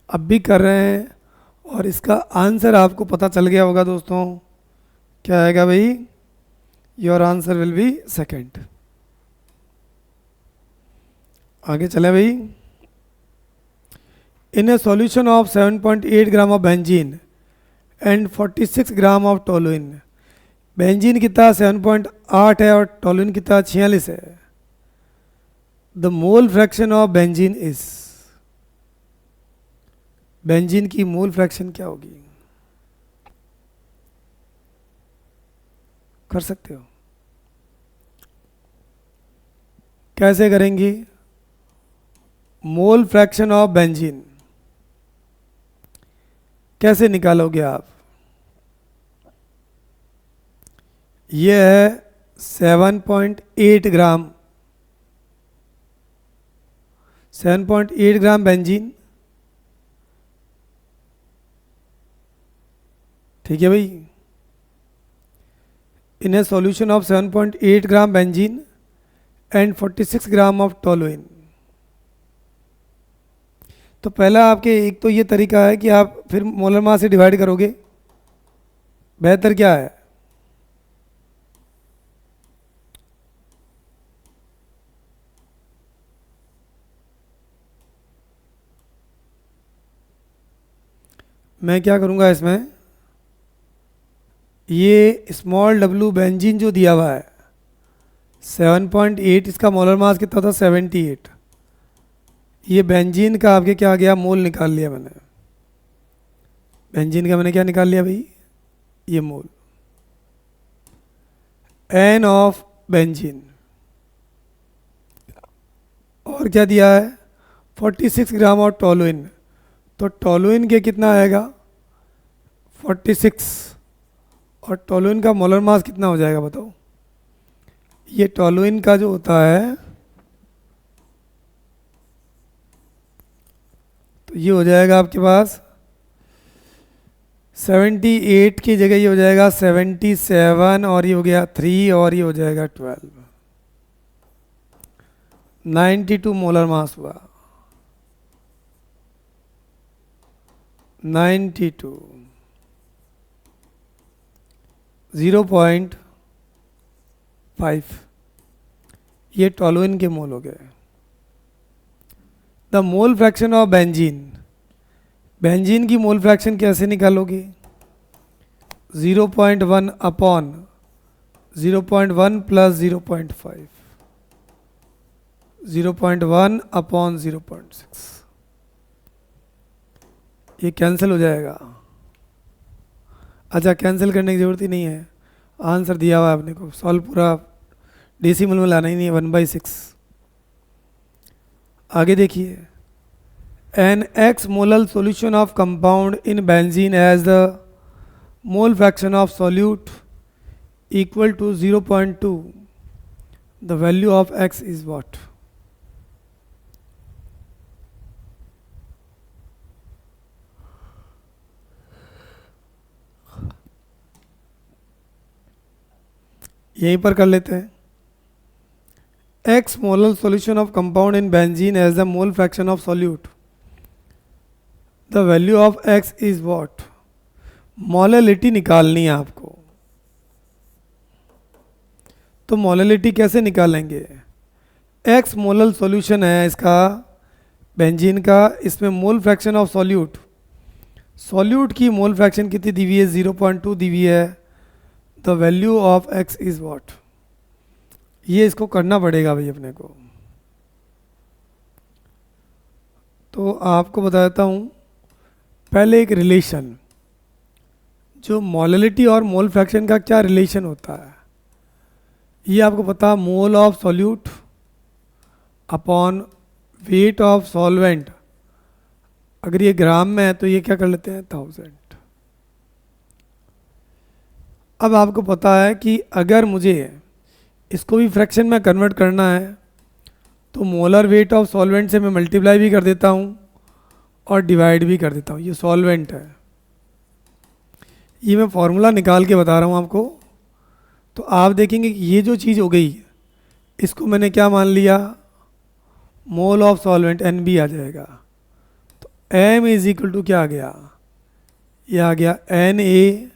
अब भी कर रहे हैं, और इसका आंसर आपको पता चल गया होगा दोस्तों। क्या आएगा भाई, your answer will be second. आगे चले भाई। In a solution of 7.8 gram of benzene and 46 gram of toluene, benzene कितना 7.8 है और टोलुइन कितना 46 है। The mole fraction of benzene is, benzene की मोल फ्रैक्शन क्या होगी, कर सकते हो, कैसे करेंगी, मोल फ्रैक्शन ऑफ बेंजीन कैसे निकालोगे आप। ये है 7.8 ग्राम, 7.8 ग्राम बेंजीन, ठीक है भाई, in a solution of 7.8 gram benzene and 46 gram of toluene. तो पहला आपके एक तो ये तरीका है कि आप फिर मोलर मास से डिवाइड करोगे, बेहतर क्या है, मैं क्या करूँगा इसमें, ये स्मॉल w बेंजीन जो दिया हुआ है 7.8, इसका मोलर मास कितना था 78, ये बेंजीन का आपके क्या आ गया, मोल निकाल लिया मैंने, बेंजीन का मैंने क्या निकाल लिया भाई, ये मोल। एन ऑफ बेंजीन, और क्या दिया है 46 ग्राम ऑफ टोलुइन, तो टोलुइन के कितना आएगा 46, और टोलुइन का मोलर मास कितना हो जाएगा बताओ। ये टोलुइन का जो होता है तो ये हो जाएगा आपके पास 78 की जगह ये हो जाएगा 77, और ये हो गया 3, और ये हो जाएगा 12, 92 मोलर मास हुआ, 92, 0.5, ये टोलुइन के मोल हो गए। The mole fraction of benzene, benzene की मोल फ्रैक्शन कैसे निकालोगे, 0.1 अपॉन 0.1 प्लस 0.5, 0.1 अपॉन 0.6, ये कैंसिल हो जाएगा। अच्छा, कैंसिल करने की ज़रूरत ही नहीं है, आंसर दिया हुआ है अपने को, सॉल्व पूरा डेसिमल में लाना ही नहीं है, 1/6। आगे देखिए, an x molal solution of compound in benzene as the mole fraction of solute equal to 0.2, the value of x is what? यहीं पर कर लेते हैं। X molar solution of compound in benzene as the mole fraction of solute. The value of X is what? Molality निकालनी है आपको, तो मोलैलिटी कैसे निकालेंगे? X मोलल सॉल्यूशन है इसका, बेंजीन का, इसमें मोल फ्रैक्शन ऑफ सॉल्यूट, सॉल्यूट की मोल फ्रैक्शन कितनी दी हुई है? 0.2 दी हुई है। The value of X is what? ये इसको करना पड़ेगा भाई अपने को। तो आपको बता देता हूँ, पहले एक रिलेशन, जो मोलैलिटी और मोल फ्रैक्शन का क्या रिलेशन होता है, ये आपको पता, मोल of solute upon weight of solvent. अगर ये ग्राम में है तो ये क्या कर लेते हैं? 1000। अब आपको पता है कि अगर मुझे इसको भी फ्रैक्शन में कन्वर्ट करना है तो मोलर वेट ऑफ सॉल्वेंट से मैं मल्टीप्लाई भी कर देता हूँ और डिवाइड भी कर देता हूँ। ये सॉल्वेंट है, ये मैं फॉर्मूला निकाल के बता रहा हूँ आपको। तो आप देखेंगे कि ये जो चीज़ हो गई, इसको मैंने क्या मान लिया? मोल ऑफ सॉल्वेंट NB आ जाएगा। तो M इज इक्वल टू क्या आ गया? ये आ गया Na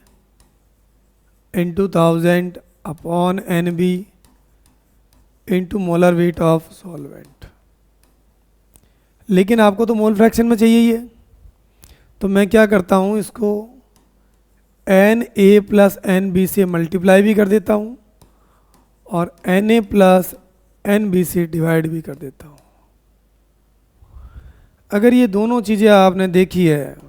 into 1000 upon NB into molar weight of solvent. लेकिन आपको तो मोल फ्रैक्शन में चाहिए ये, तो मैं क्या करता हूँ, इसको Na प्लस NB से मल्टीप्लाई भी कर देता हूँ और Na प्लस NB से डिवाइड भी कर देता हूँ। अगर ये दोनों चीज़ें आपने देखी है,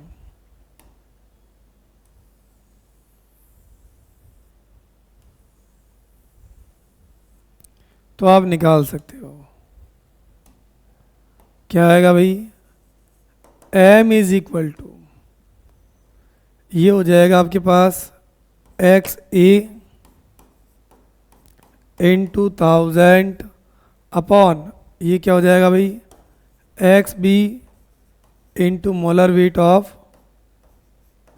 तो आप निकाल सकते हो। क्या आएगा भाई? M इज इक्वल टू, ये हो जाएगा आपके पास XA इंटू 1000 अपॉन, ये क्या हो जाएगा भाई? XB into molar weight of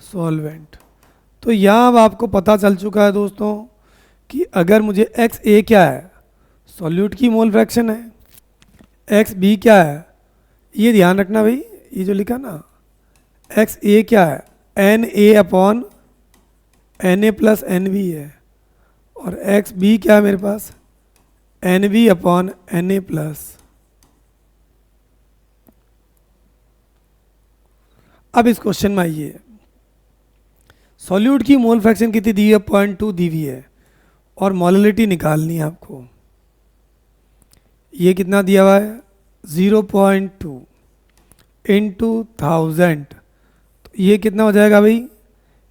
solvent. तो यहाँ अब आपको पता चल चुका है दोस्तों कि अगर मुझे XA क्या है? सॉल्यूट की मोल फ्रैक्शन है। XB क्या है? ये ध्यान रखना भाई, ये जो लिखा ना, XA क्या है? Na upon Na plus NB है, और XB क्या है मेरे पास? NB upon Na plus. अब इस क्वेश्चन में आइए, सॉल्यूट की मोल फ्रैक्शन कितनी दी है? 0.2 दी हुई है, और मोलैलिटी निकालनी है आपको। ये कितना दिया हुआ है? 0.2 इंटू 1000, तो ये कितना हो जाएगा भाई?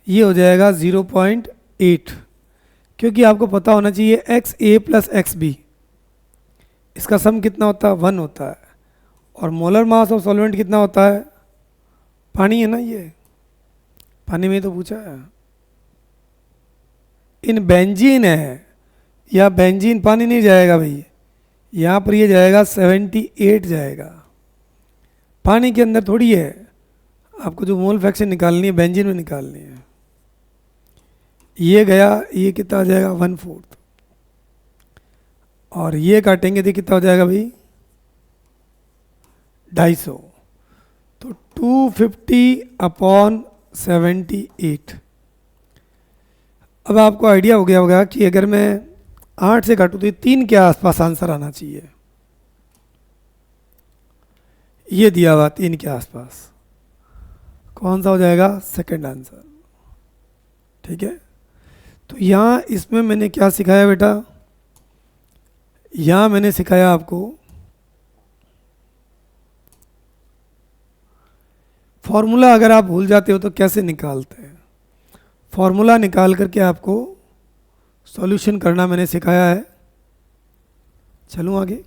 ये हो जाएगा 0.8, क्योंकि आपको पता होना चाहिए XA प्लस XB, इसका सम कितना होता है? 1 होता है। और मोलर मास ऑफ सॉल्वेंट कितना होता है? पानी है ना, ये पानी में तो पूछा है। इन बेंजीन है, या बेंजीन पानी नहीं जाएगा भाई, यहाँ पर ये जाएगा 78 जाएगा। पानी के अंदर थोड़ी है, आपको जो मोल फ्रैक्शन निकालनी है बेंजीन में निकालनी है। ये गया, ये कितना आ जाएगा? 1/4। और ये काटेंगे तो कितना हो जाएगा भाई? 250। तो 250 अपॉन 78। अब आपको आइडिया हो गया होगा कि अगर मैं 8 से काटूँ तो ये 3 के आसपास आंसर आना चाहिए। ये दिया हुआ 3 के आसपास, कौन सा हो जाएगा? Second answer. ठीक है, तो यहाँ इसमें मैंने क्या सिखाया बेटा? यहाँ मैंने सिखाया आपको फॉर्मूला, अगर आप भूल जाते हो तो कैसे निकालते हैं। फॉर्मूला निकाल करके आपको सॉल्यूशन करना मैंने सिखाया है। चलूँ आगे।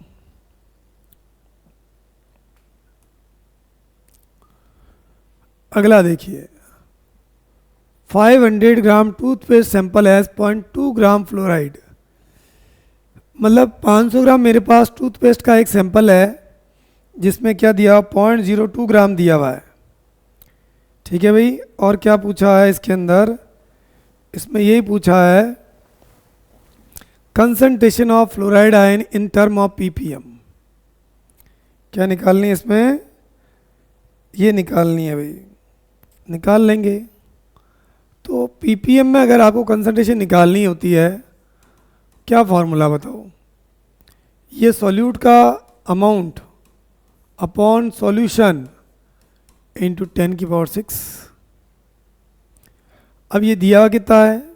अगला देखिए, 500 gram toothpaste sample has 0.2 gram fluoride. मतलब 500 ग्राम मेरे पास टूथपेस्ट का एक सैंपल है जिसमें क्या दिया हुआ, 0.02 ग्राम दिया हुआ है। ठीक है भाई, और क्या पूछा है इसके अंदर, इसमें यही पूछा है concentration of fluoride ion in term of ppm. क्या निकालनी है इसमें, ये निकालनी है भाई, निकाल लेंगे। तो पीपीएम में अगर आपको कंसंट्रेशन निकालनी होती है, क्या फॉर्मूला बताओ, ये सॉल्यूट का अमाउंट अपॉन सॉल्यूशन इंटू 10⁶। अब ये दिया हुआ कितना है,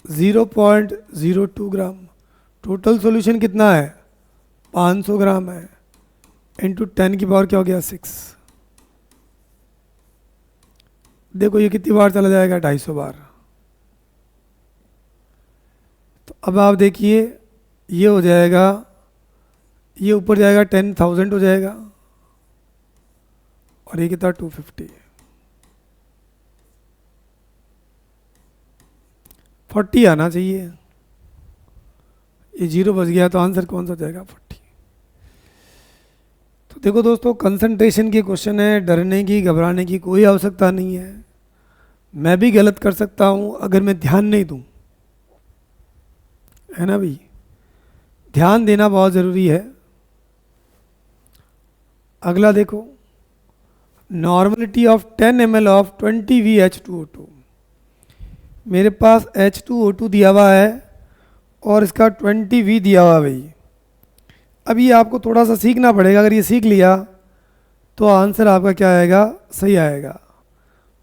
0.02 ग्राम। टोटल सॉल्यूशन कितना है, 500 ग्राम है, इंटू 10 की पावर क्या हो गया, 6। देखो ये कितनी बार चला जाएगा, 250 बार। तो अब आप देखिए, ये हो जाएगा, ये ऊपर जाएगा 10,000 हो जाएगा, और ये कितना 250, 40 आना चाहिए। ये 0 बच गया तो आंसर कौन सा जाएगा, 40। तो देखो दोस्तों, कंसंट्रेशन के क्वेश्चन है, डरने की घबराने की कोई आवश्यकता नहीं है। मैं भी गलत कर सकता हूँ अगर मैं ध्यान नहीं दूँ, है ना भाई, ध्यान देना बहुत ज़रूरी है। अगला देखो, normality of 10 ml of 20 VH2O2। मेरे पास H2O2 दिया हुआ है और इसका 20 V दिया हुआ है भाई। अब ये आपको थोड़ा सा सीखना पड़ेगा, अगर ये सीख लिया तो आंसर आपका क्या आएगा, सही आएगा,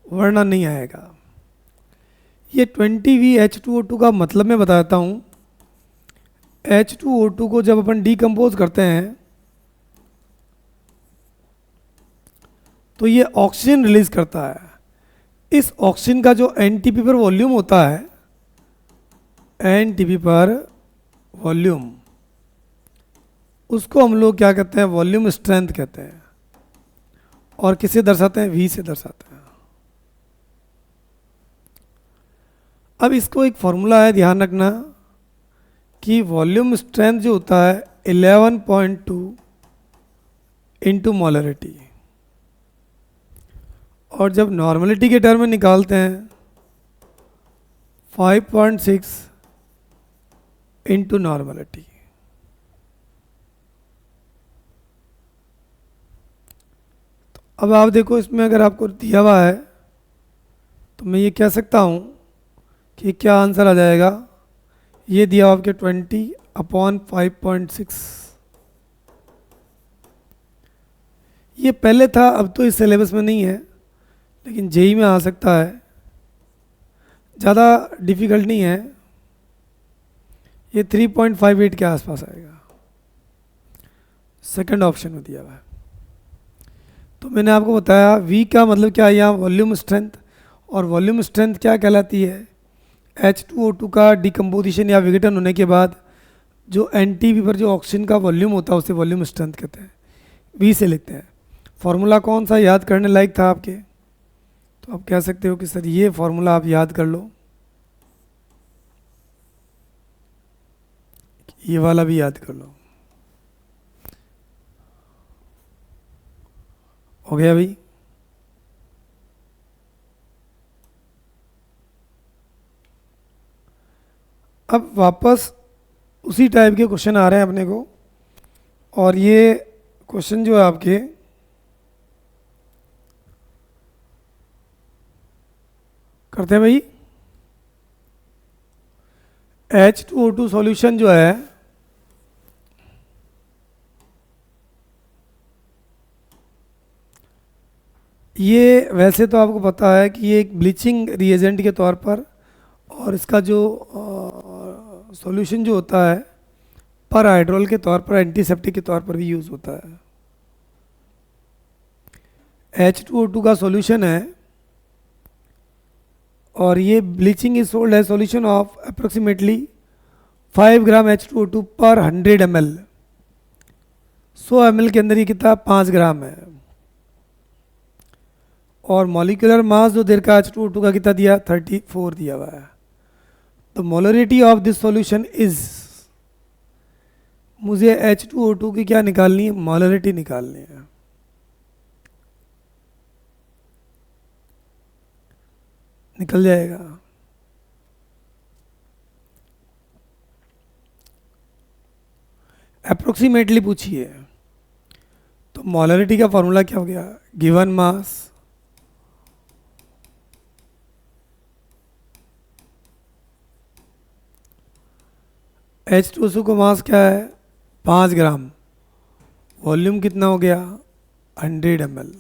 वरना नहीं आएगा। ये 20 VH2O2 का मतलब मैं बताता हूँ। H2O2 को जब अपन डिकम्पोज करते हैं तो ये ऑक्सीजन रिलीज करता है। इस ऑक्सीजन का जो एनटीपी पर वॉल्यूम होता है, एनटीपी पर वॉल्यूम, उसको हम लोग क्या कहते हैं, वॉल्यूम स्ट्रेंथ कहते हैं। और किसे दर्शाते हैं, वी से दर्शाते हैं। अब इसको एक फॉर्मूला है, ध्यान रखना कि वॉल्यूम स्ट्रेंथ जो होता है 11.2 इंटू मोलरिटी, और जब नॉर्मलिटी के टर्म में निकालते हैं 5.6 इंटू नॉर्मलिटी। तो अब आप देखो, इसमें अगर आपको दिया हुआ है तो मैं ये कह सकता हूँ कि क्या आंसर आ जाएगा, ये दिया हुआ आपके 20/5.6। ये पहले था, अब तो इस सिलेबस में नहीं है, लेकिन जेई में आ सकता है, ज़्यादा डिफ़िकल्ट नहीं है। ये 3.58 के आसपास आएगा, सेकंड ऑप्शन में दिया हुआ है। तो मैंने आपको बताया वी का मतलब क्या है, यहाँ वॉल्यूम स्ट्रेंथ, और वॉल्यूम स्ट्रेंथ क्या कहलाती है, H2O2 का डिकम्पोजिशन या विघटन होने के बाद जो एनटीपी पर जो ऑक्सीजन का वॉल्यूम होता है उसे वॉल्यूम स्ट्रेंथ कहते हैं, वी से लिखते हैं। फॉर्मूला कौन सा याद करने लायक था आपके, तो आप कह सकते हो कि सर ये फॉर्मूला आप याद कर लो, ये वाला भी याद कर लो। हो गया भाई। अब वापस उसी टाइप के क्वेश्चन आ रहे हैं अपने को, और ये क्वेश्चन जो है आपके करते हैं भाई, H2O2 सॉल्यूशन जो है ये वैसे तो आपको पता है कि ये एक ब्लीचिंग रिएजेंट के तौर पर, और इसका जो सॉल्यूशन जो होता है पर हाइड्रोल के तौर पर, एंटीसेप्टिक के तौर पर भी यूज़ होता है। H2O2 का सॉल्यूशन है और ये ब्लीचिंग इज सोल्ड है solution of approximately 5 gram H2O2 पर 100 ml। 100 ml के अंदर ये कितना 5 ग्राम है। और मॉलिक्यूलर मास जो देर का H2O2 का कितना दिया 34 दिया हुआ है। तो molarity of this solution is, मुझे H2O2 की क्या निकालनी है, मोलरिटी निकालनी है। निकल जाएगा। अप्रोक्सीमेटली पूछिए, तो मोलरिटी का फॉर्मूला क्या हो गया, गिवन मास H2O2 को मास क्या है 5 ग्राम, वॉल्यूम कितना हो गया 100 ml,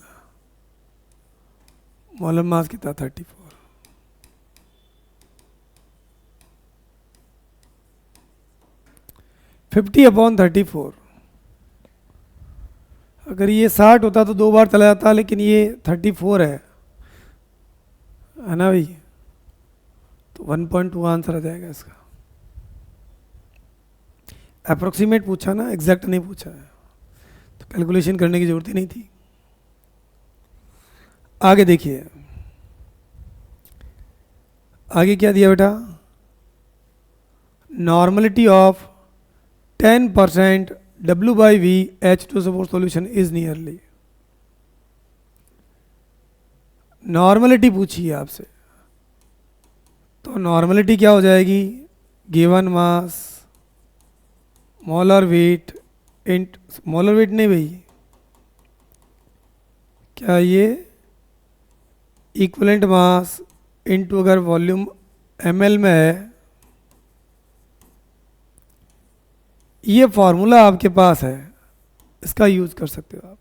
मोलर मास कितना 34। 50/34। अगर ये 60 होता तो 2 बार चला जाता, लेकिन ये 34 है ना भाई, तो 1.2 आंसर आ जाएगा इसका। अप्रोक्सीमेट पूछा ना, एग्जैक्ट नहीं पूछा है, तो कैलकुलेशन करने की जरूरत ही नहीं थी। आगे देखिए, आगे क्या दिया बेटा, normality of 10% W/V H2SO4 solution is nearly, normality पूछी है आपसे, तो नॉर्मलिटी क्या हो जाएगी, given mass molar weight int, molar weight नहीं भाई, क्या ये इक्विवेलेंट मास इंटू अगर वॉल्यूम ml में है, ये फॉर्मूला आपके पास है, इसका यूज कर सकते हो आप।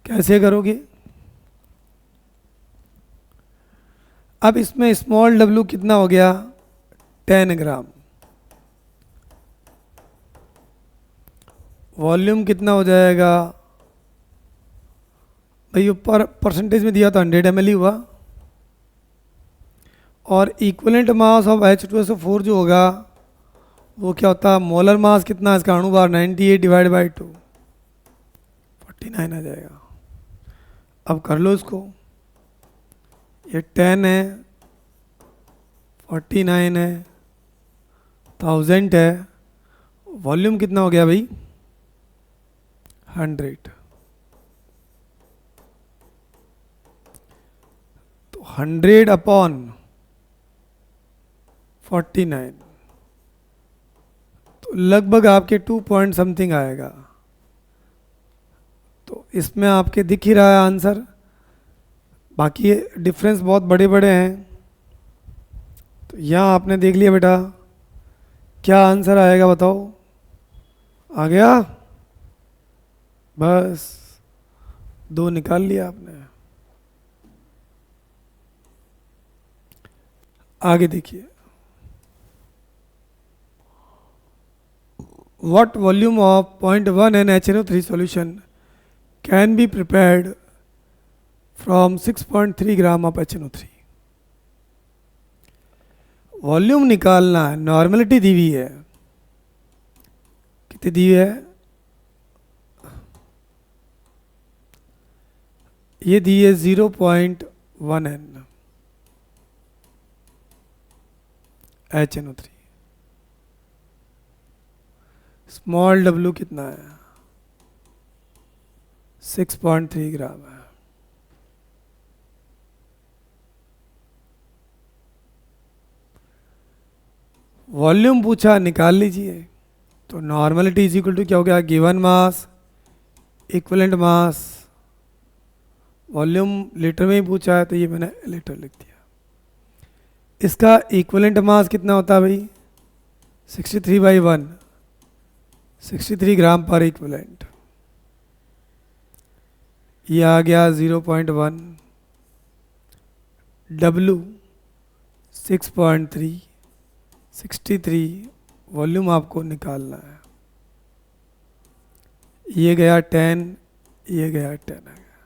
कैसे करोगे, अब इसमें स्मॉल w कितना हो गया 10 ग्राम, वॉल्यूम कितना हो जाएगा भाई, ऊपर परसेंटेज में दिया तो 100 ml ही हुआ, और इक्विवेलेंट मास ऑफ H2SO4 जो होगा वो क्या होता है, मोलर मास कितना है इसका अणु भार 98 डिवाइड बाई 2 49 आ जाएगा। अब कर लो इसको, ये 10 है 49 है 1000 है, वॉल्यूम कितना हो गया भाई 100, तो 100/49, तो लगभग आपके 2 पॉइंट समथिंग आएगा। तो इसमें आपके दिख ही रहा है आंसर, बाकी डिफरेंस बहुत बड़े बड़े हैं। तो यहाँ आपने देख लिया बेटा, क्या आंसर आएगा बताओ, आ गया, बस 2 निकाल लिया आपने। आगे देखिए, what volume of 0.1 NaHNO3 solution can be prepared from 6.3 gram of HNO3। Volume निकालना है, नॉर्मलिटी दी हुई है, कितनी दी हुई है, ये दी है 0.1 N HNO3, स्मॉल w कितना है 6.3 ग्राम है। वॉल्यूम पूछा, निकाल लीजिए, तो नॉर्मलिटी इज इक्वल टू क्या हो गया, given mass equivalent mass, volume litre में ही पूछा है तो ये मैंने लीटर लिख दिया। इसका इक्विवेलेंट मास कितना होता है भाई 63/1, 63 ग्राम पर इक्विवेलेंट, ये आ गया 0.1, W 6.3, 63, वॉल्यूम आपको निकालना है, ये गया 10, ये गया 10 आ गया,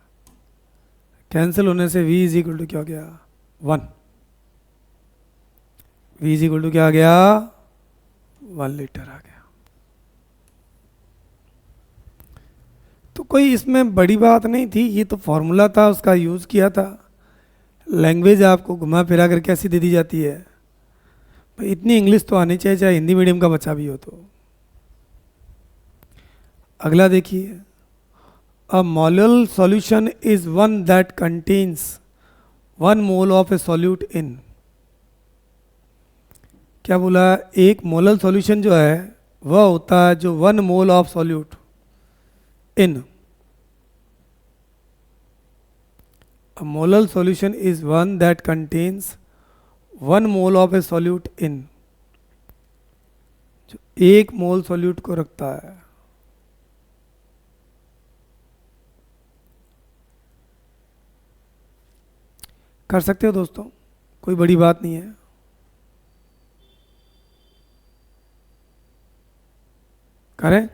कैंसिल होने से v इज इक्वल टू क्या हो गया 1, v इज इक्वल टू क्या आ गया 1 लीटर आ गया। तो कोई इसमें बड़ी बात नहीं थी, ये तो फॉर्मूला था, उसका यूज़ किया था। लैंग्वेज आपको घुमा फिरा कर कैसी दे दी जाती है भाई, इतनी इंग्लिश तो आनी चाहिए, चाहे हिंदी मीडियम का बच्चा भी हो। तो अगला देखिए, a molal solution is one that contains 1 mole of a solute in. क्या बोला, एक मोलल सॉल्यूशन जो है वह होता है जो 1 mole of solute in. A molar solution is one that contains 1 mole of a solute in, जो 1 मोल सॉल्यूट को रखता है। कर सकते हो दोस्तों, कोई बड़ी बात नहीं है। करें।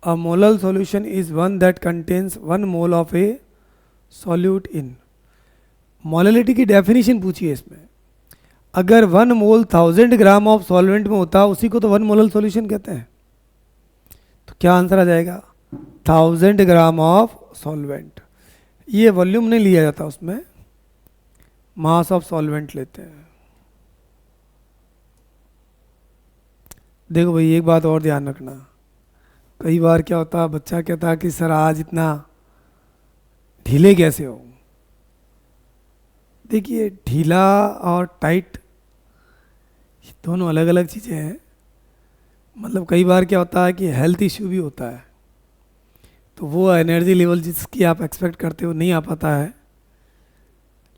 A molar solution is one that contains 1 mole of a solute in. Molality की डेफिनेशन पूछिए इसमें, अगर 1 मोल 1000 ग्राम ऑफ सॉल्वेंट में होता उसी को तो 1 मोलल सॉल्यूशन कहते हैं। तो क्या आंसर आ जाएगा 1000 ग्राम ऑफ सॉल्वेंट। ये वॉल्यूम नहीं लिया जाता उसमें, मास ऑफ सॉल्वेंट लेते हैं। देखो भाई एक बात और ध्यान रखना, कई बार क्या होता है बच्चा कहता है कि सर आज इतना ढीले कैसे हो। देखिए ढीला और टाइट ये दोनों अलग अलग चीज़ें हैं। मतलब कई बार क्या होता है कि हेल्थ इश्यू भी होता है, तो वो एनर्जी लेवल जिसकी आप एक्सपेक्ट करते हो नहीं आ पाता है,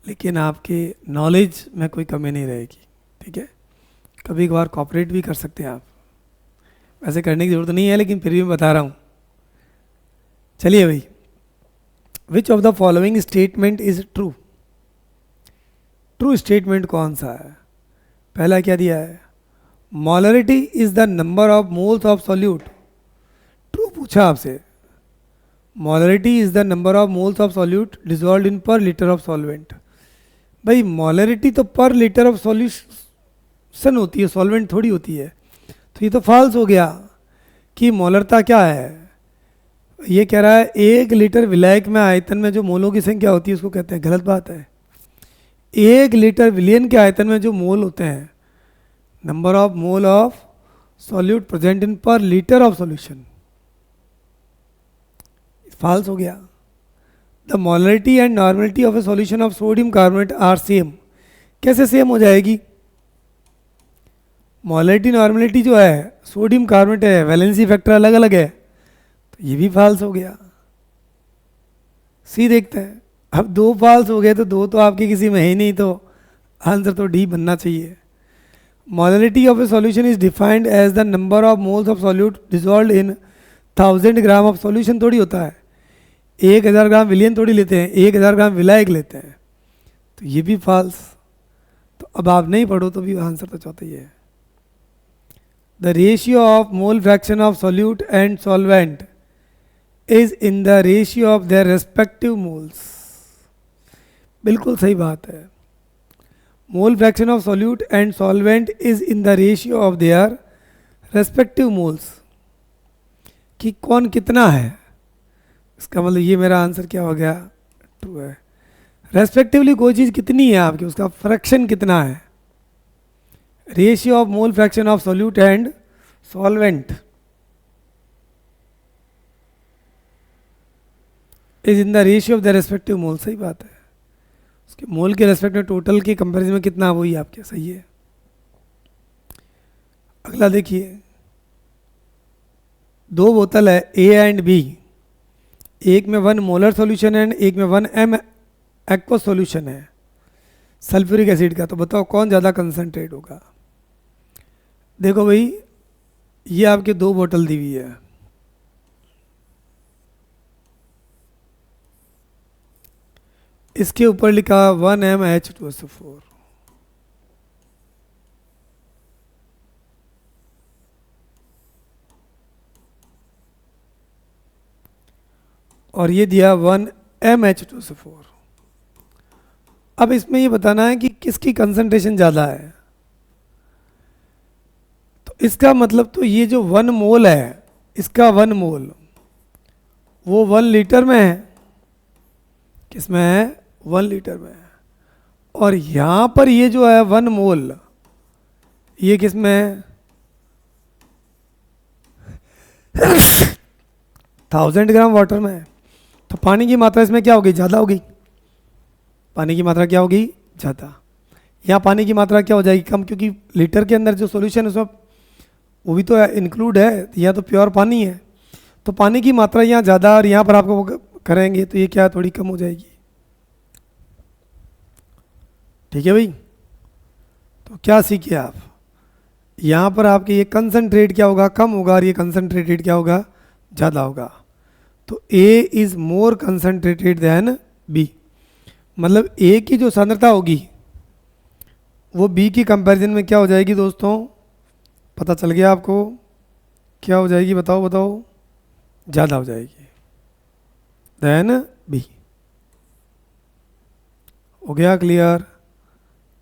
लेकिन आपके नॉलेज में कोई कमी नहीं रहेगी। ठीक है, कभी कभार कॉपरेट भी कर सकते हैं आप, वैसे करने की ज़रूरत नहीं है लेकिन फिर भी मैं बता रहा हूँ। चलिए भाई, which of the following statement is true. True statement कौन सा है। पहला क्या दिया है, molarity is the number of moles of solute. True पूछा आपसे, molarity is the number of moles of solute dissolved in per litre of solvent. भाई मोलरिटी तो पर लीटर ऑफ सॉल्यूशन होती है, सॉल्वेंट थोड़ी होती है। तो ये तो फॉल्स हो गया कि मोलरता क्या है। ये कह रहा है 1 लीटर विलायक में आयतन में जो मोलों की संख्या होती है उसको कहते हैं, गलत बात है। 1 लीटर विलियन के आयतन में जो मोल होते हैं, number of mole of solute present in per litre of solution, false हो गया। The molarity and normality of a solution of sodium carbonate are same. कैसे सेम हो जाएगी, मोलरिटी नॉर्मलिटी जो है सोडियम कार्बोनेट है, वैलेंसी फैक्टर अलग अलग है, तो ये भी फॉल्स हो गया। सी देखते हैं, अब 2 फॉल्स हो गए तो 2 तो आपके किसी में है नहीं, तो आंसर तो डी बनना चाहिए। Molarity of a solution is defined as the number of moles of solute dissolved in 1000 gram of solution थोड़ी होता है, 1000 ग्राम विलियन थोड़ी लेते हैं, 1000 ग्राम विलायक लेते हैं, तो ये भी फॉल्स। तो अब आप नहीं पढ़ो तो भी आंसर तो चौथा ही है। The ratio of mole fraction of solute and solvent is in the ratio of their respective moles. बिल्कुल सही बात है, मोल fraction of solute and solvent is in the ratio of their respective moles, कि कौन कितना है। इसका मतलब ये मेरा आंसर क्या हो गया, ट्रू है। रेस्पेक्टिवली कोई चीज़ कितनी है आपकी, उसका फ्रैक्शन कितना है। Ratio of mole fraction of solute and solvent is in the ratio of the respective mole. सही बात है, उसके मोल के रेस्पेक्ट में टोटल की कंपैरिजन में कितना वही आपके सही है। अगला देखिए, 2 बोतल है ए एंड बी, एक में 1 मोलर सॉल्यूशन है, एक में 1 एम एक्वा सॉल्यूशन है सल्फ्यूरिक एसिड का। तो बताओ कौन ज़्यादा कंसनट्रेट होगा। देखो भाई, ये आपके 2 बोतल दी हुई है, इसके ऊपर लिखा 1 MH2SO4, और ये दिया 1 MH2SO4। अब इसमें ये बताना है कि किसकी कंसंट्रेशन ज़्यादा है। तो इसका मतलब तो ये जो 1 मोल है, इसका 1 मोल वो 1 लीटर में है। किसमें है? 1 लीटर में है। और यहाँ पर ये जो है 1 मोल, ये किसमें है? 1000 ग्राम वाटर में है। तो पानी की मात्रा इसमें क्या होगी? ज़्यादा होगी। पानी की मात्रा क्या होगी? ज़्यादा। यहाँ पानी की मात्रा क्या हो जाएगी? कम, क्योंकि लीटर के अंदर जो सॉल्यूशन है उसमें वो भी तो इंक्लूड है, यहाँ तो प्योर पानी है। तो पानी की मात्रा यहाँ ज़्यादा और यहाँ पर आपको करेंगे तो ये क्या थोड़ी कम हो जाएगी। ठीक है भाई। तो क्या सीखे आप? यहाँ पर आपके ये कंसंट्रेट क्या होगा? कम होगा, और ये कंसंट्रेटेड क्या होगा? ज़्यादा होगा। तो A is more concentrated than B। मतलब A की जो सांद्रता होगी वो B की कंपैरिजन में क्या हो जाएगी दोस्तों? पता चल गया आपको? क्या हो जाएगी? बताओ बताओ। ज़्यादा हो जाएगी देन B। हो गया क्लियर?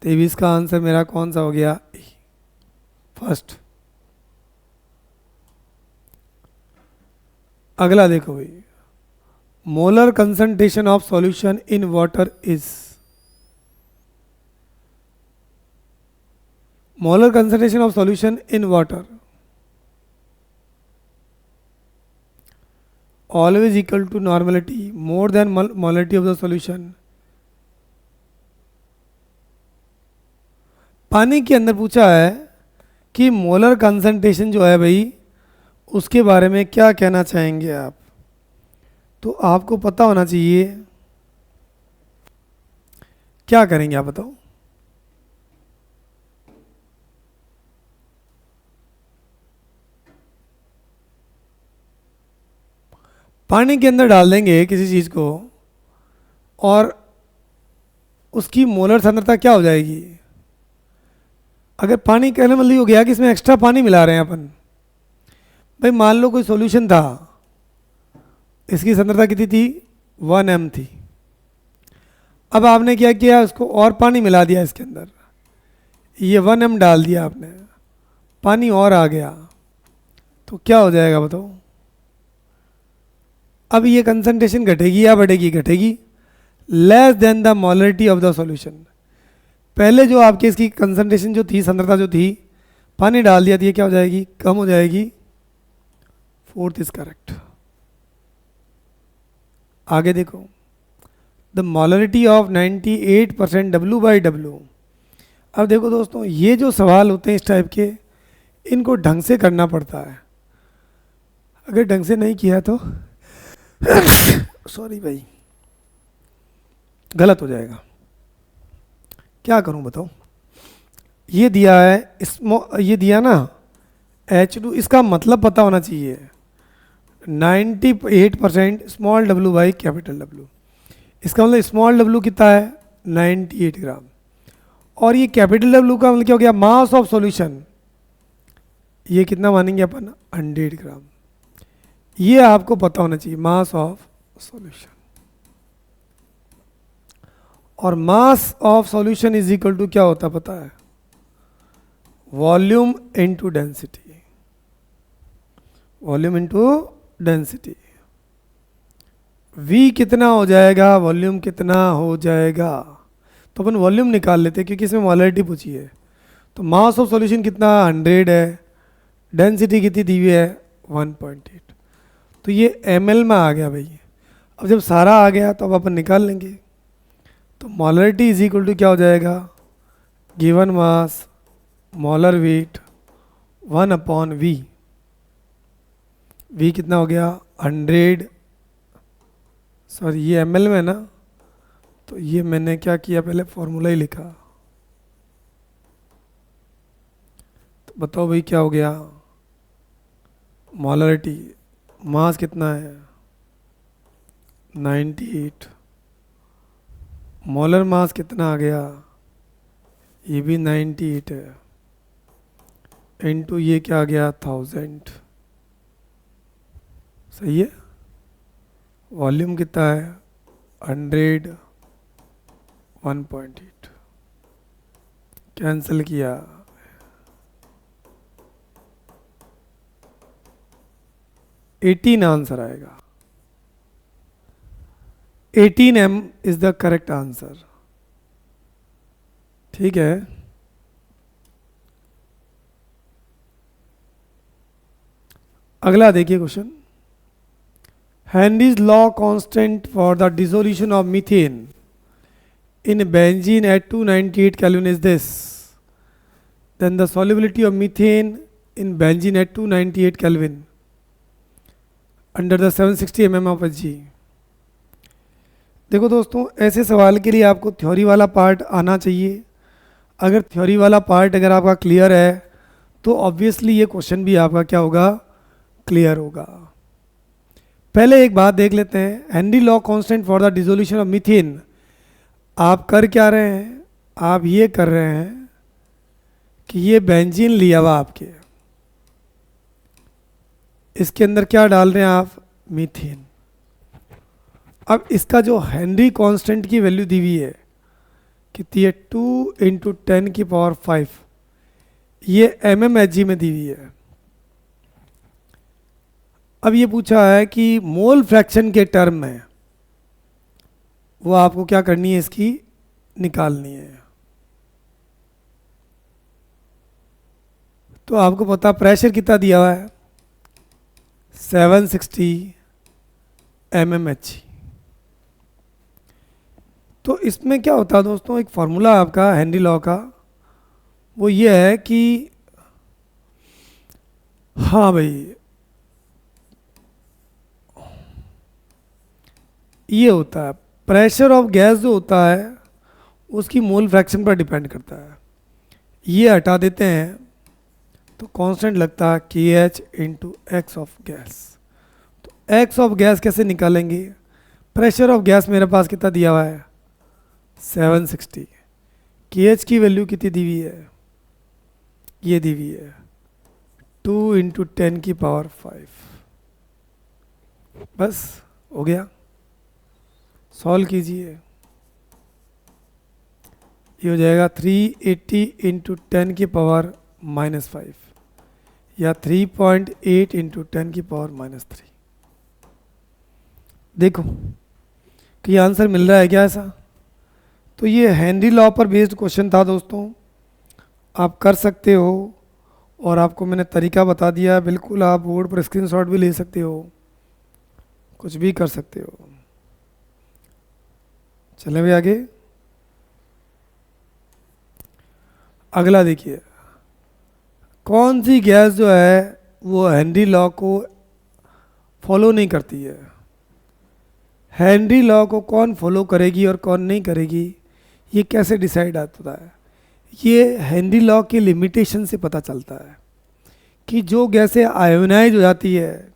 23 का आंसर मेरा कौन सा हो गया? ए, फर्स्ट। अगला देखो भाई, molar concentration of solution in water is, molar concentration of solution in water always equal to normality more than molarity of the solution। पानी के अंदर पूछा है कि मोलर कंसंट्रेशन जो है भाई उसके बारे में क्या कहना चाहेंगे आप? तो आपको पता होना चाहिए। क्या करेंगे आप बताओ? पानी के अंदर डाल देंगे किसी चीज़ को और उसकी मोलर सांद्रता क्या हो जाएगी? अगर पानी कहने मतलब हो गया कि इसमें एक्स्ट्रा पानी मिला रहे हैं अपन। भाई मान लो कोई सॉल्यूशन था, इसकी सांद्रता कितनी थी? 1 m थी। अब आपने क्या किया? उसको और पानी मिला दिया इसके अंदर, ये 1 m डाल दिया आपने, पानी और आ गया, तो क्या हो जाएगा बताओ? अब ये कंसंट्रेशन घटेगी या बढ़ेगी? घटेगी। Less than the molarity of the solution. पहले जो आपकी इसकी कंसंट्रेशन जो थी, सांद्रता जो थी, पानी डाल दिया तो ये क्या हो जाएगी? कम हो जाएगी। Fourth is correct. आगे देखो, द मोलरिटी ऑफ 98% W/W। अब देखो दोस्तों, ये जो सवाल होते हैं इस टाइप के, इनको ढंग से करना पड़ता है। अगर ढंग से नहीं किया तो सॉरी भाई, गलत हो जाएगा। क्या करूं बताओ? ये दिया है, ये दिया ना H2, इसका मतलब पता होना चाहिए। 98% small w by capital W। इसका मतलब स्मॉल w कितना है? 98 ग्राम। और ये कैपिटल W का मतलब क्या हो गया? मास ऑफ सॉल्यूशन। ये कितना मानेंगे अपन? 100 ग्राम। ये आपको पता होना चाहिए, मास ऑफ सॉल्यूशन। और mass of solution is equal to क्या होता है पता है? Volume into density. Volume into density. V कितना हो जाएगा? वॉल्यूम कितना हो जाएगा? तो अपन वॉल्यूम निकाल लेते हैं क्योंकि इसमें मोलरिटी पूछी है। तो मास ऑफ सॉल्यूशन कितना? 100 है। डेंसिटी कितनी दी हुई है? 1.8। तो ये ml में आ गया भाई। अब जब सारा आ गया तो अब अपन निकाल लेंगे। तो मोलरिटी इज इक्वल टू क्या हो जाएगा? Given mass molar weight 1/V। V कितना हो गया? 100। सॉरी ये ml में ना, तो ये मैंने क्या किया, पहले फॉर्मूला ही लिखा। तो बताओ भाई क्या हो गया? मोलरिटी, मास कितना है? 98। मोलर मास कितना आ गया? ये भी 98 है। इनटू ये क्या आ गया? 1000। सही है। वॉल्यूम कितना है? 100, 1.8 कैंसिल किया, 18 आंसर आएगा। 18m is the correct answer. ठीक है, अगला देखिए question. Henry's law constant for the dissolution of methane in benzene at 298 Kelvin is this, then the solubility of methane in benzene at 298 Kelvin under the 760 mm of Hg। देखो दोस्तों, ऐसे सवाल के लिए आपको थ्योरी वाला पार्ट आना चाहिए। अगर थ्योरी वाला पार्ट अगर आपका क्लियर है तो ऑब्वियसली ये क्वेश्चन भी आपका क्या होगा, क्लियर होगा। पहले एक बात देख लेते हैं, Henry law constant for the dissolution of methane. आप कर क्या रहे हैं, आप ये कर रहे हैं कि ये बेंजीन लिया हुआ आपके, इसके अंदर क्या डाल रहे हैं आप, मीथेन। अब इसका जो हेनरी कांस्टेंट की वैल्यू दी हुई है कितनी है, 2 × 10⁵, ये mmHg में दी हुई है। अब ये पूछा है कि मोल फ्रैक्शन के टर्म में वो आपको क्या करनी है, इसकी निकालनी है। तो आपको पता प्रेशर कितना दिया हुआ है, 760 mmHg। तो इसमें क्या होता है दोस्तों, एक फार्मूला आपका हेनरी लॉ का, वो ये है कि हाँ भाई, ये होता है प्रेशर ऑफ गैस जो होता है उसकी मोल फ्रैक्शन पर डिपेंड करता है। ये हटा देते हैं तो कांस्टेंट लगता है KH × x ऑफ गैस। तो x ऑफ गैस कैसे निकालेंगे, प्रेशर ऑफ गैस मेरे पास कितना दिया हुआ है, 760। KH की वैल्यू कितनी दी हुई है, ये दी हुई है 2 × 10⁵। बस हो गया, सॉल्व कीजिए। ये हो जाएगा 380 × 10⁻⁻5 या 3.8 × 10⁻⁻3। देखो कि आंसर मिल रहा है क्या ऐसा। तो ये हेनरी लॉ पर बेस्ड क्वेश्चन था दोस्तों, आप कर सकते हो और आपको मैंने तरीका बता दिया। बिल्कुल आप बोर्ड पर स्क्रीनशॉट भी ले सकते हो, कुछ भी कर सकते हो। चलें भी आगे, अगला देखिए। कौन सी गैस जो है वो हेनरी लॉ को फॉलो नहीं करती है। हेनरी लॉ को कौन फॉलो करेगी और कौन नहीं करेगी, ये कैसे डिसाइड होता है, ये हेनरी लॉ के लिमिटेशन से पता चलता है कि जो गैसें आयोनाइज हो जाती है,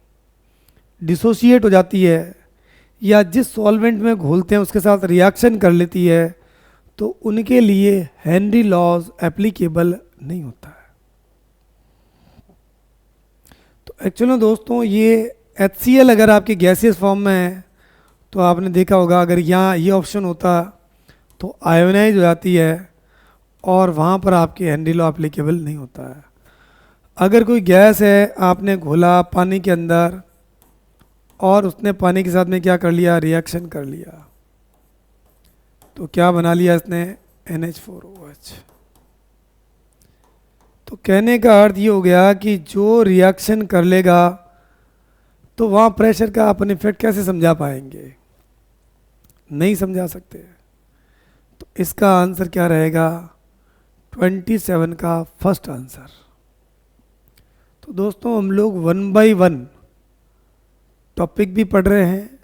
डिसोशिएट हो जाती है, या जिस सॉल्वेंट में घोलते हैं उसके साथ रिएक्शन कर लेती है, तो उनके लिए हेनरी लॉज एप्लीकेबल नहीं होता है। तो एक्चुअली में दोस्तों ये HCl अगर आपके गैसियस फॉर्म में है तो आपने देखा होगा, अगर यहाँ ये ऑप्शन होता तो आयोनाइज हो जाती है और वहाँ पर आपके हेनरी लॉ एप्लीकेबल नहीं होता है। अगर कोई गैस है, आपने घोला पानी के अंदर और उसने पानी के साथ में क्या कर लिया, रिएक्शन कर लिया, तो क्या बना लिया इसने, NH4OH। तो कहने का अर्थ ये हो गया कि जो रिएक्शन कर लेगा तो वहाँ प्रेशर का अपन इफेक्ट कैसे समझा पाएंगे, नहीं समझा सकते। तो इसका आंसर क्या रहेगा, 27 का फर्स्ट आंसर। तो दोस्तों हम लोग 1 बाय 1 टॉपिक भी पढ़ रहे हैं,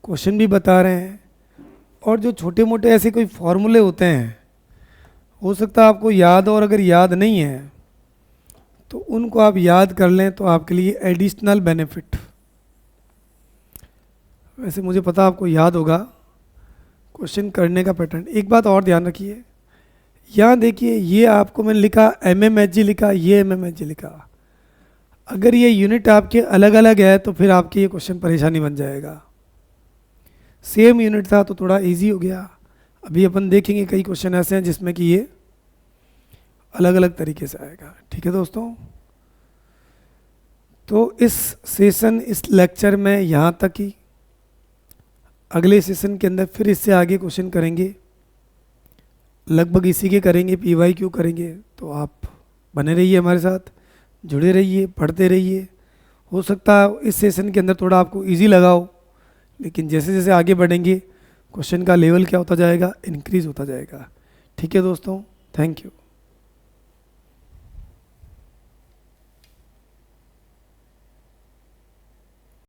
क्वेश्चन भी बता रहे हैं, और जो छोटे मोटे ऐसे कोई फॉर्मूले होते हैं हो सकता है आपको याद हो, और अगर याद नहीं है तो उनको आप याद कर लें तो आपके लिए एडिशनल बेनिफिट। वैसे मुझे पता आपको याद होगा क्वेश्चन करने का पैटर्न। एक बात और ध्यान रखिए, यहाँ देखिए ये आपको मैंने लिखा mmHg लिखा, ये mmHg लिखा। अगर ये यूनिट आपके अलग अलग है तो फिर आपके ये क्वेश्चन परेशानी बन जाएगा। सेम यूनिट था तो थोड़ा इजी हो गया। अभी अपन देखेंगे कई क्वेश्चन ऐसे हैं जिसमें कि ये अलग अलग तरीके से आएगा। ठीक है दोस्तों, तो इस सेशन इस लेक्चर में यहाँ तक ही। अगले सेशन के अंदर फिर इससे आगे क्वेश्चन करेंगे, लगभग इसी के करेंगे, PYQ करेंगे। तो आप बने रहिए हमारे साथ, जुड़े रहिए, पढ़ते रहिए। हो सकता है इस सेशन के अंदर थोड़ा आपको इजी लगा हो, लेकिन जैसे जैसे आगे बढ़ेंगे क्वेश्चन का लेवल क्या होता जाएगा, इंक्रीज होता जाएगा। ठीक है दोस्तों, थैंक यू।